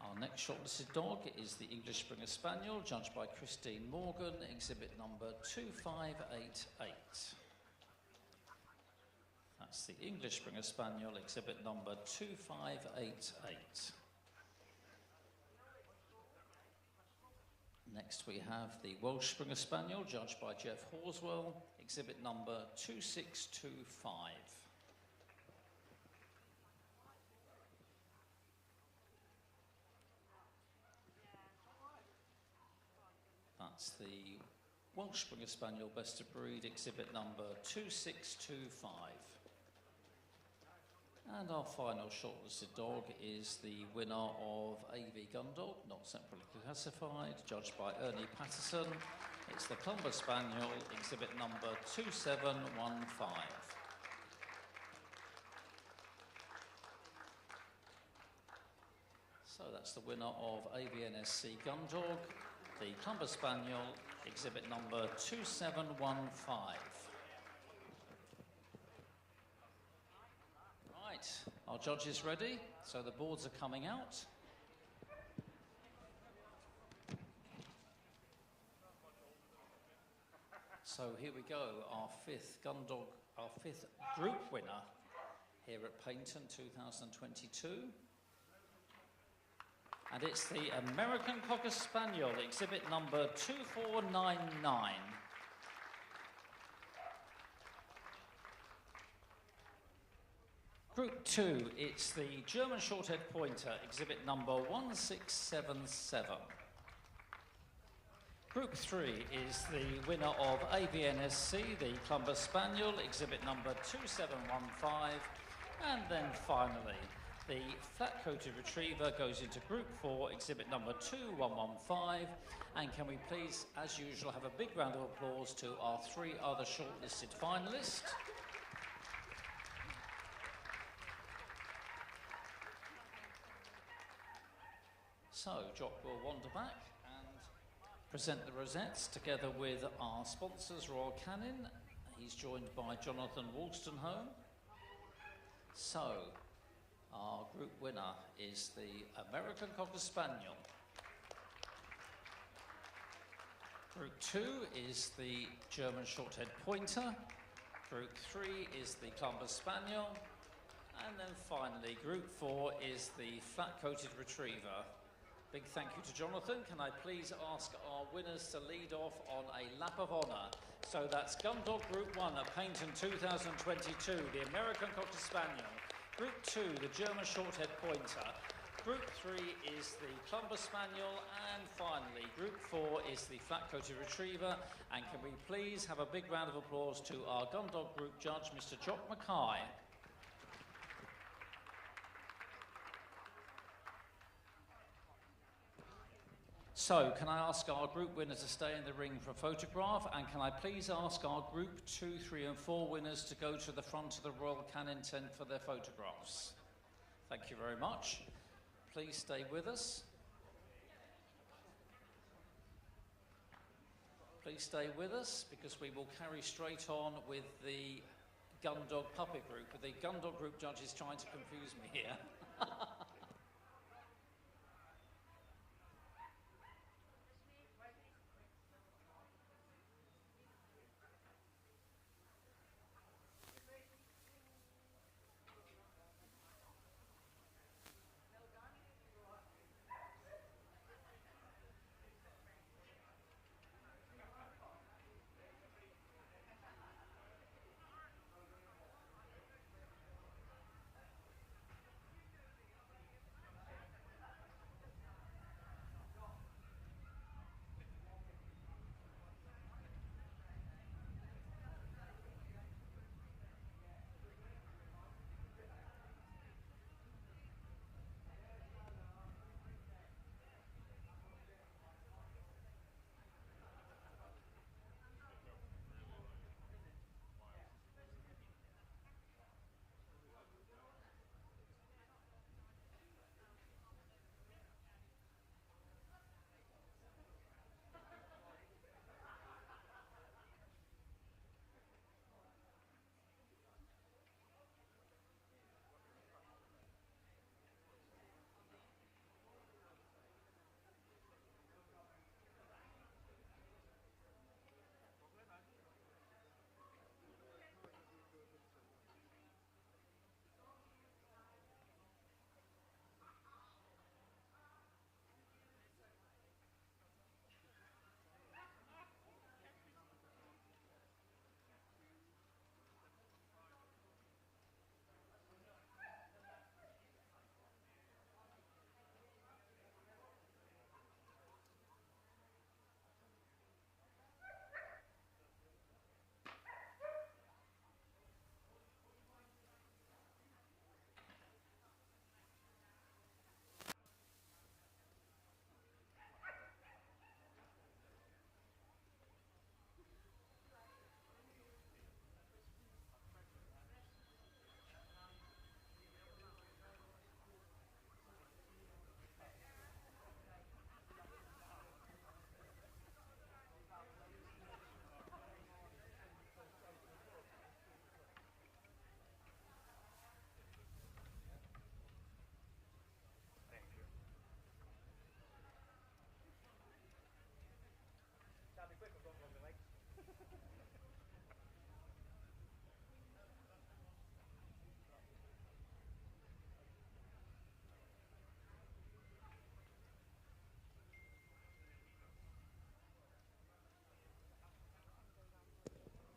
Our next shortlisted dog is the English Springer Spaniel, judged by Christine Morgan, exhibit number 2588. That's the English Springer Spaniel, exhibit number 2588. Next we have the Welsh Springer Spaniel, judged by Jeff Horswell, exhibit number 2625. That's the Welsh Springer Spaniel Best of Breed, exhibit number 2625. And our final shortlisted dog is the winner of AV Gundog, not separately classified, judged by Ernie Patterson. It's the Clumber Spaniel, exhibit number 2715. So that's the winner of AVNSC Gundog, the Clumber Spaniel, exhibit number 2715. Right, our judge is ready, so the boards are coming out. So here we go, our fifth group winner here at Paignton 2022. And it's the American Cocker Spaniel, exhibit number 2499. Group 2, it's the German Shorthair Pointer, exhibit number 1677. Group 3 is the winner of AVNSC, the Clumber Spaniel, exhibit number 2715. And then finally, the flat-coated retriever goes into Group 4, exhibit number 2115. And can we please, as usual, have a big round of applause to our 3 other shortlisted finalists. So, Jock will wander back and present the rosettes together with our sponsors, Royal Canin. He's joined by Jonathan Wolstenholme. So, our group winner is the American Cocker Spaniel. Group 2 is the German Shorthaired Pointer. Group 3 is the Clumber Spaniel. And then finally, Group 4 is the Flat-Coated Retriever. Big thank you to Jonathan. Can I please ask our winners to lead off on a lap of honour? So that's Gundog Group 1 at Paignton 2022, the American Cocker Spaniel. Group 2, the German Shorthaired Pointer. Group 3 is the Clumber Spaniel. And finally, Group 4 is the Flat-Coated Retriever. And can we please have a big round of applause to our Gundog Group judge, Mr. Jock Mackay. So, can I ask our group winner to stay in the ring for a photograph? And can I please ask our Group 2, 3 and 4 winners to go to the front of the Royal Canin tent for their photographs? Thank you very much. Please stay with us. Please stay with us because we will carry straight on with the Gundog Puppet Group. The Gundog Group judge is trying to confuse me here.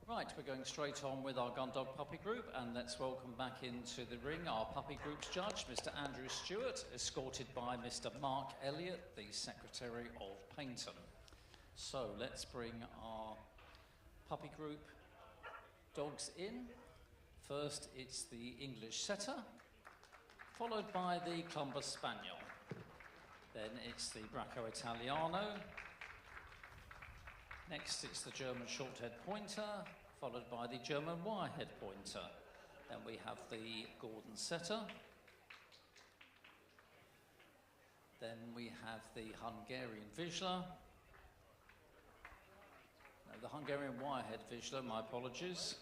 Right, we're going straight on with our Gundog puppy group, and let's welcome back into the ring our puppy group's judge, Mr. Andrew Stewart, escorted by Mr. Mark Elliott, the Secretary of Paignton. So let's bring our puppy group dogs in. First, it's the English Setter, followed by the Clumber Spaniel. Then it's the Bracco Italiano. Next, it's the German Short-Haired Pointer, followed by the German Wire-Haired Pointer. Then we have the Gordon Setter. Then we have the Hungarian Vizsla. No, the Hungarian Wire-Haired Vizsla, my apologies.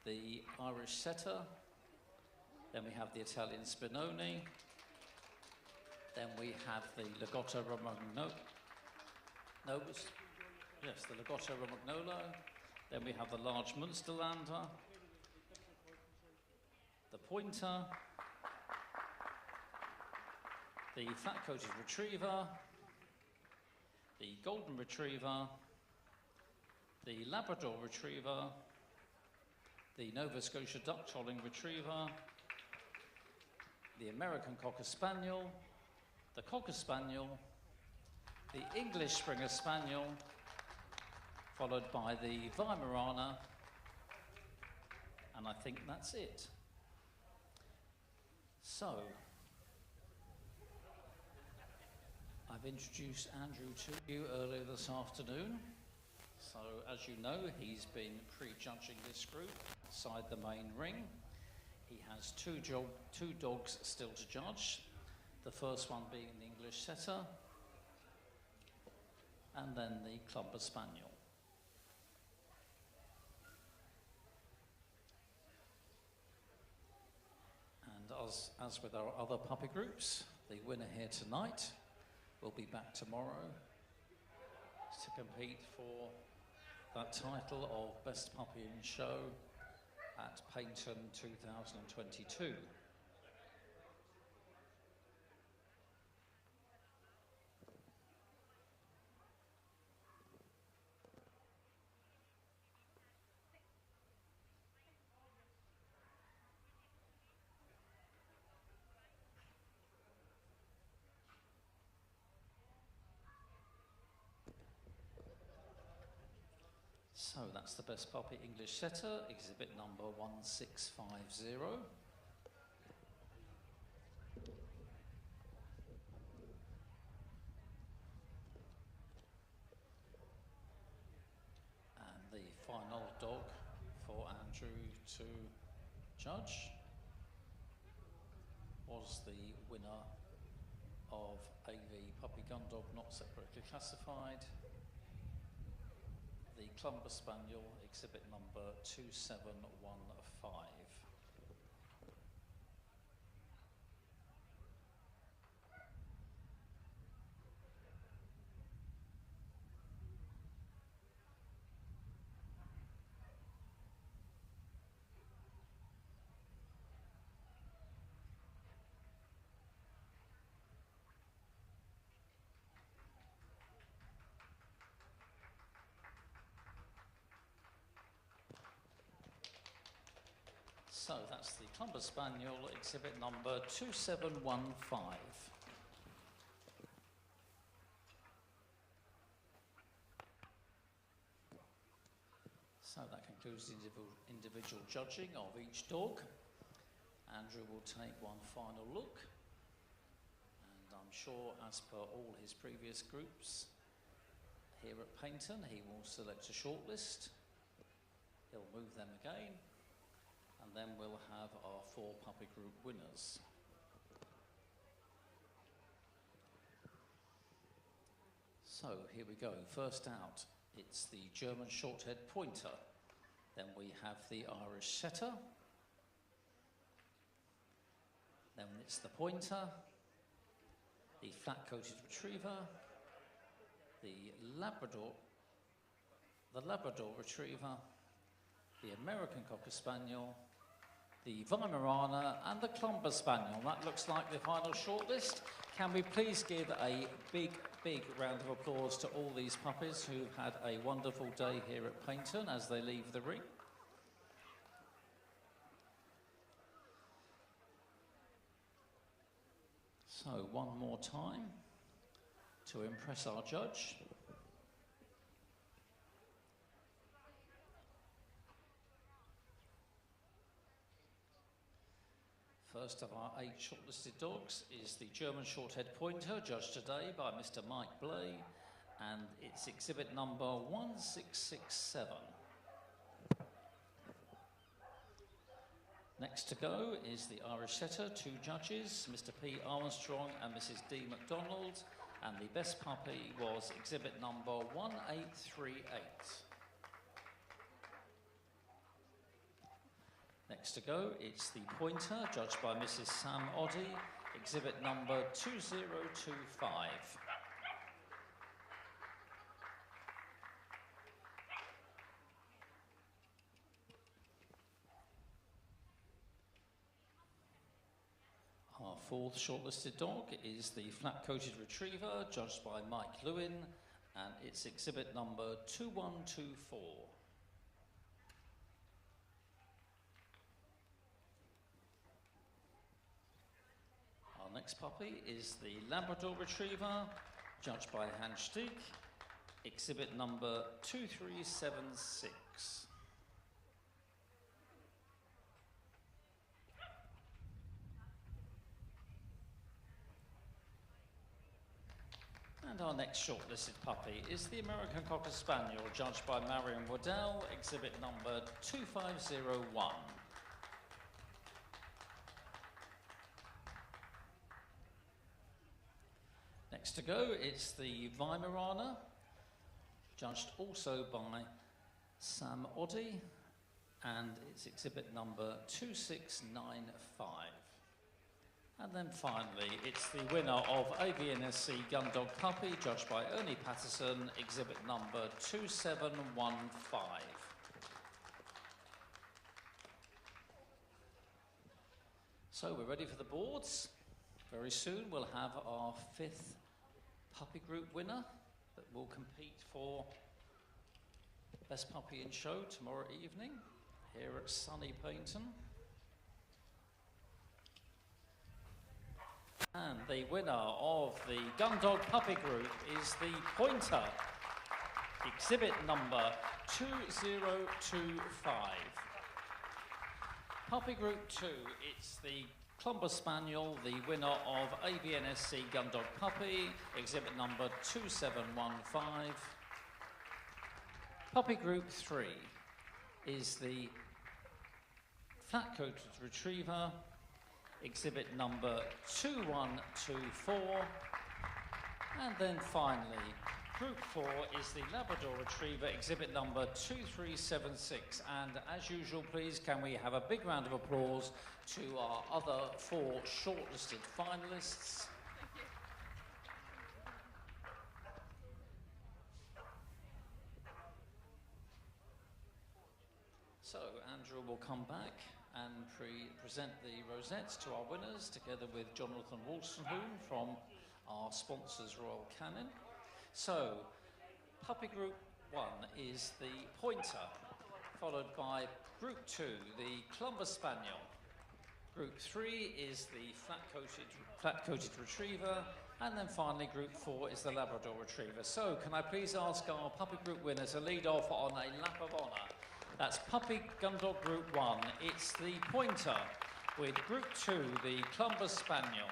The Irish Setter. Then we have the Italian Spinoni. Then we have the Lagotto Romagnolo. No, yes, the Lagotto Romagnolo. Then we have the large Münsterlander, the Pointer, the flat-coated Retriever, the Golden Retriever, the Labrador Retriever, the Nova Scotia Dutch-Holling Retriever, the American Cocker Spaniel, the Cocker Spaniel, the English Springer Spaniel, followed by the Weimaraner, and I think that's it. So, I've introduced Andrew to you earlier this afternoon. So, as you know, he's been prejudging this group outside the main ring. He has two dogs still to judge. The first one being the English Setter, and then the Clumber Spaniel. And as with our other puppy groups, the winner here tonight will be back tomorrow to compete for that title of Best Puppy in Show at Paignton 2022. So that's the Best Puppy English Setter, exhibit number 1650. And the final dog for Andrew to judge was the winner of AV Puppy Gundog Not Separately Classified, the Clumber Spaniel, exhibit number 2715. So that's the Clumber Spaniel, exhibit number 2715. So that concludes the individual judging of each dog. Andrew will take one final look, and I'm sure, as per all his previous groups here at Paignton, he will select a shortlist. He'll move them again, and then we'll have our 4 puppy group winners. So here we go. First out, it's the German Short-Haired Pointer. Then we have the Irish Setter. Then it's the Pointer, the Flat-Coated Retriever, the Labrador Retriever, the American Cocker Spaniel, the Weimaraner, and the Clumber Spaniel. That looks like the final shortlist. Can we please give a big big round of applause to all these puppies who've had a wonderful day here at Paignton as they leave the ring. So one more time to impress our judge. First of our 8 shortlisted dogs is the German Shorthair Pointer, judged today by Mr. Mike Blay, and it's exhibit number 1667. Next to go is the Irish Setter, 2 judges, Mr. P. Armstrong and Mrs. D. MacDonald, and the best puppy was exhibit number 1838. Next to go, it's the Pointer, judged by Mrs. Sam Oddy, exhibit number 2025. Our 4th shortlisted dog is the Flat-Coated Retriever, judged by Mike Lewin, and it's exhibit number 2124. Our next puppy is the Labrador Retriever, judged by Hans Stieg, exhibit number 2376. And our next shortlisted puppy is the American Cocker Spaniel, judged by Marion Waddell, exhibit number 2501. Next to go, it's the Weimaraner, judged also by Sam Oddy, and it's exhibit number 2695. And then finally, it's the winner of AVNSC Gundog Puppy, judged by Ernie Patterson, exhibit number 2715. So we're ready for the boards. Very soon we'll have our 5th puppy group winner that will compete for Best Puppy in Show tomorrow evening here at sunny Paignton. And the winner of the Gundog Puppy Group is the Pointer, exhibit number 2025. Puppy Group 2, it's the Clumber Spaniel, the winner of ABNSC Gundog Puppy, exhibit number 2715. Puppy Group 3 is the Flat-Coated Retriever, exhibit number 2124. And then finally, Group 4 is the Labrador Retriever, exhibit number 2376. And as usual, please, can we have a big round of applause to our other 4 shortlisted finalists. So Andrew will come back and present the rosettes to our winners, together with Jonathan Wolstenholme from our sponsors, Royal Canin. So, Puppy Group 1 is the Pointer, followed by Group 2, the Clumber Spaniel. Group 3 is the Flat-Coated Retriever, and then finally Group 4 is the Labrador Retriever. So, can I please ask our Puppy Group winner to lead off on a lap of honour? That's Puppy Gundog Group 1, it's the Pointer, with Group 2, the Clumber Spaniel.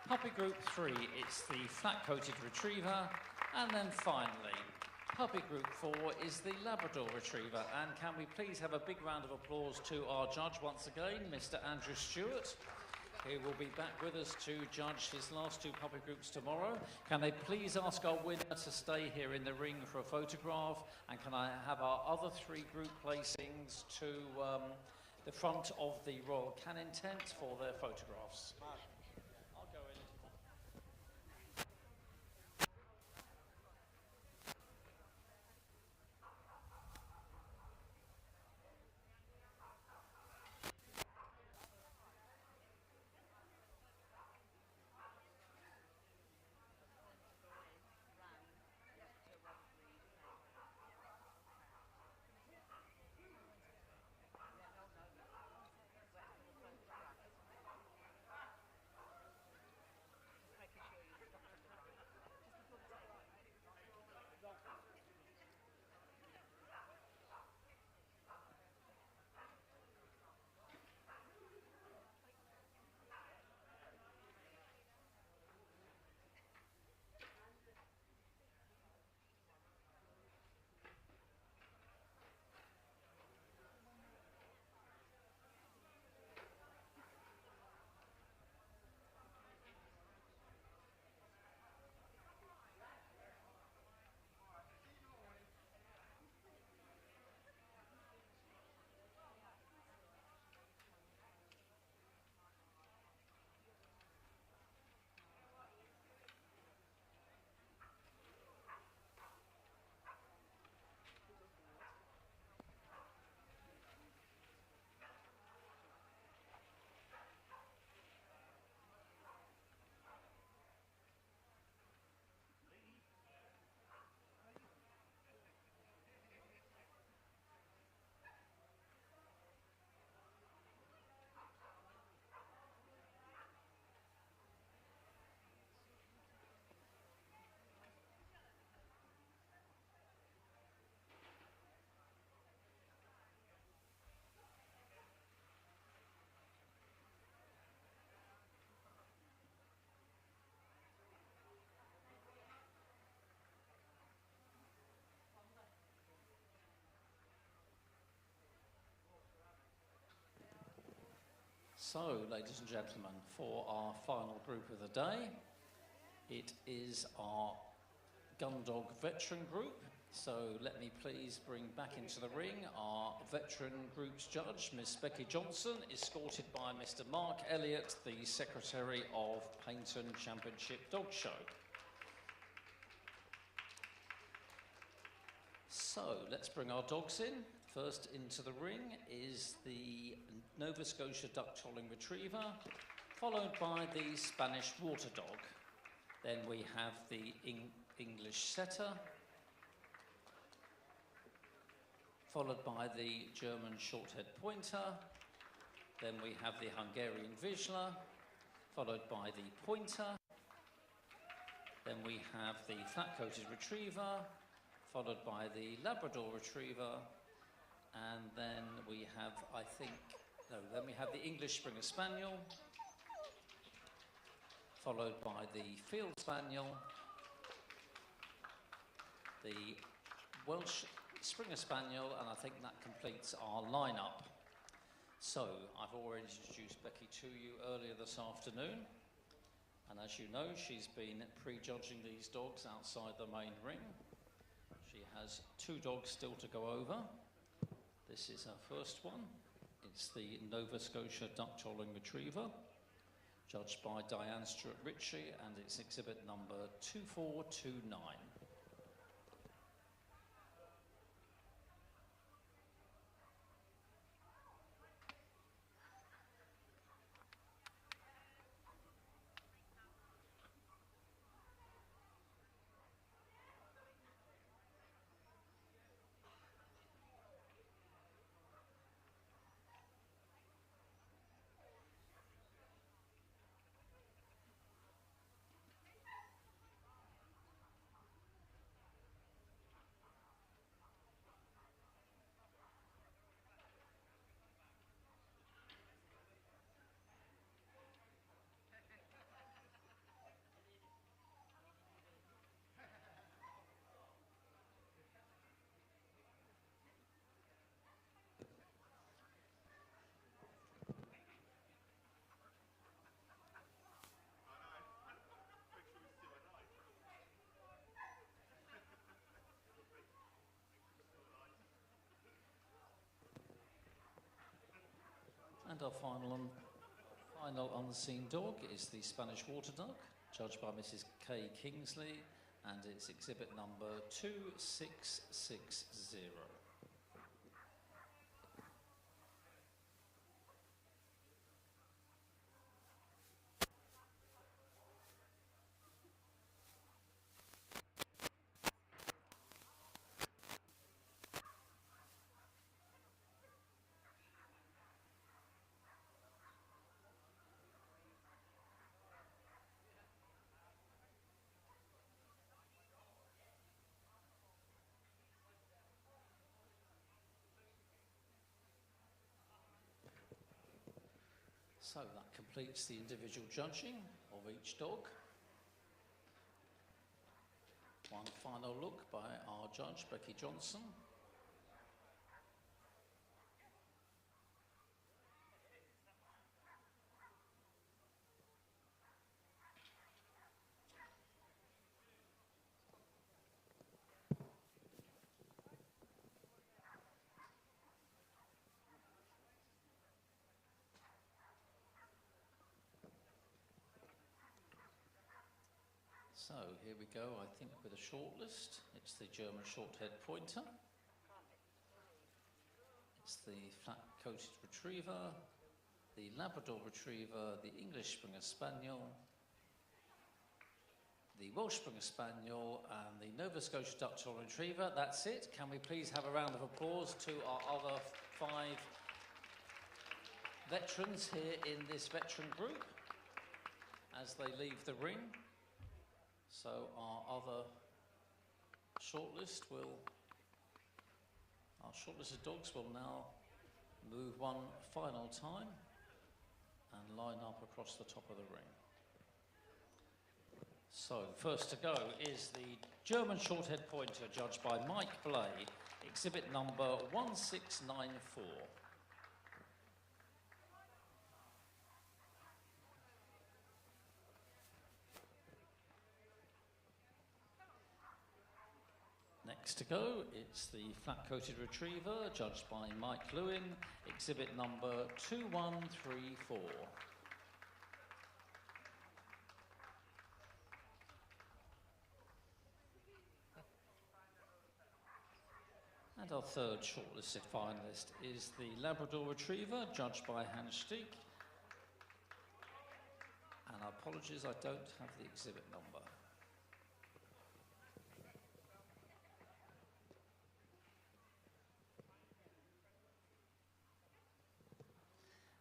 Puppy Group 3, it's the Flat-Coated Retriever, and then finally, Puppy Group 4 is the Labrador Retriever. And can we please have a big round of applause to our judge once again, Mr. Andrew Stewart, who will be back with us to judge his last 2 puppy groups tomorrow. Can they please ask our winner to stay here in the ring for a photograph? And can I have our other 3 group placings to the front of the Royal Canin tent for their photographs? I'll go in. So, ladies and gentlemen, for our final group of the day, it is our Gundog veteran group. So let me please bring back into the ring our veteran group's judge, Miss Becky Johnson, escorted by Mr. Mark Elliott, the secretary of Paignton Championship Dog Show. So let's bring our dogs in. First into the ring is the Nova Scotia Duck Tolling Retriever, followed by the Spanish Water Dog. Then we have the English Setter, followed by the German Short-Haired Pointer. Then we have the Hungarian Vizsla, followed by the Pointer. Then we have the Flat-Coated Retriever, followed by the Labrador Retriever. And then we have, then we have the English Springer Spaniel, followed by the Field Spaniel, the Welsh Springer Spaniel, and I think that completes our lineup. So, I've already introduced Becky to you earlier this afternoon, and as you know, she's been prejudging these dogs outside the main ring. She has 2 dogs still to go over. This is her first one. It's the Nova Scotia Duck Tolling Retriever, judged by Diane Stewart Ritchie, and it's exhibit number 2429. And our final unseen dog is the Spanish Water Duck, judged by Mrs. Kay Kingsley, and it's exhibit number 2660. So that completes the individual judging of each dog. One final look by our judge, Becky Johnson. So here we go, I think, with a shortlist. It's the German Short-Haired Pointer. It's the Flat-Coated Retriever, the Labrador Retriever, the English Springer Spaniel, the Welsh Springer Spaniel, and the Nova Scotia Duck Tolling Retriever. That's it. Can we please have a round of applause to our other 5 veterans here in this veteran group as they leave the ring. So our other shortlisted dogs will now move one final time and line up across the top of the ring. So first to go is the German Short-Haired Pointer, judged by Mike Blay, exhibit number 1694. Next to go, it's the flat-coated retriever, judged by Mike Lewin, exhibit number 2134. And our third shortlisted finalist is the Labrador Retriever, judged by Hans Stieg. And apologies, I don't have the exhibit number.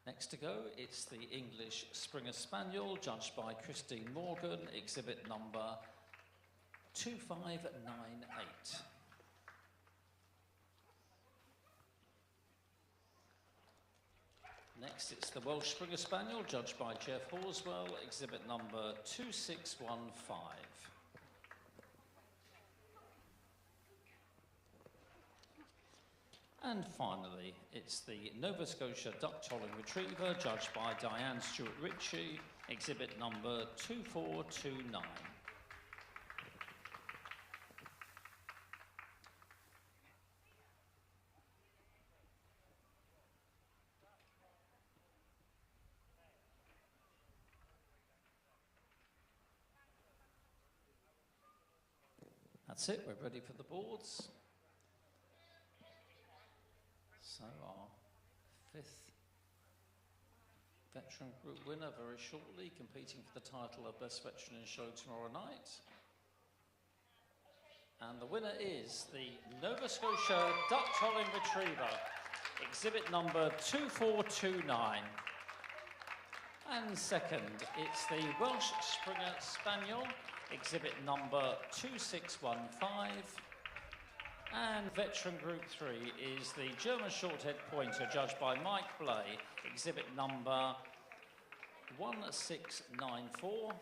Next to go, it's the English Springer Spaniel, judged by Christine Morgan, exhibit number 2598. Next, it's the Welsh Springer Spaniel, judged by Jeff Horswell, exhibit number 2615. And finally, it's the Nova Scotia Duck Tolling Retriever, judged by Diane Stewart Ritchie, exhibit number 2429. That's it, we're ready for the boards. So our fifth veteran group winner very shortly, competing for the title of Best Veteran in Show tomorrow night. And the winner is the Nova Scotia Duck Tolling Retriever, exhibit number 2429. And second, it's the Welsh Springer Spaniel, exhibit number 2615. And veteran group 3 is the German Shorthair Pointer, judged by Mike Blay, exhibit number 1694.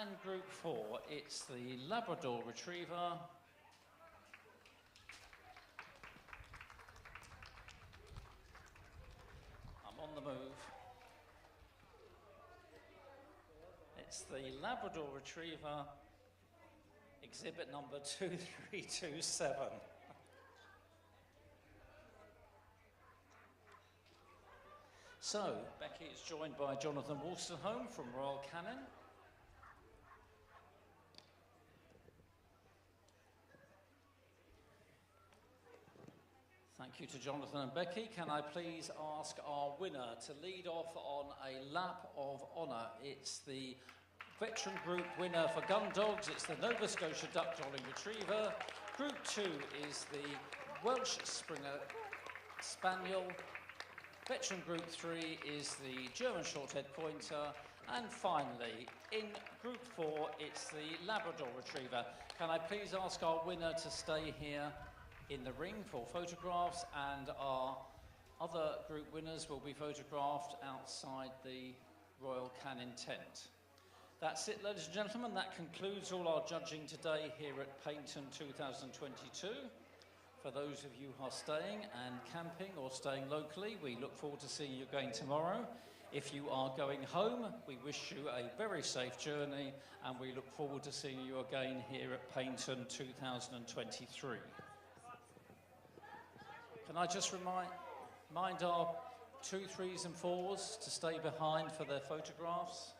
And group 4, it's the Labrador Retriever, I'm on the move. It's the Labrador Retriever, exhibit number 2327. So, Becky is joined by Jonathan Wolstenholme from Royal Canin. Thank you to Jonathan and Becky. Can I please ask our winner to lead off on a lap of honour? It's the veteran group winner for gun dogs. It's the Nova Scotia Duck Tolling Retriever. Group 2 is the Welsh Springer Spaniel. Veteran group 3 is the German Shorthair Pointer. And finally, in group 4, it's the Labrador Retriever. Can I please ask our winner to stay here in the ring for photographs, and our other group winners will be photographed outside the Royal Canin tent. That's it, ladies and gentlemen. That concludes all our judging today here at Paignton 2022. For those of you who are staying and camping or staying locally, we look forward to seeing you again tomorrow. If you are going home, we wish you a very safe journey, and we look forward to seeing you again here at Paignton 2023. Can I just remind our 2, 3s and 4s to stay behind for their photographs?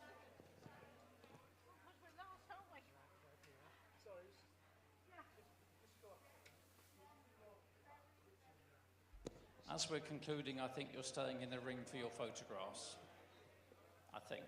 As we're concluding, I think you're staying in the ring for your photographs. I think.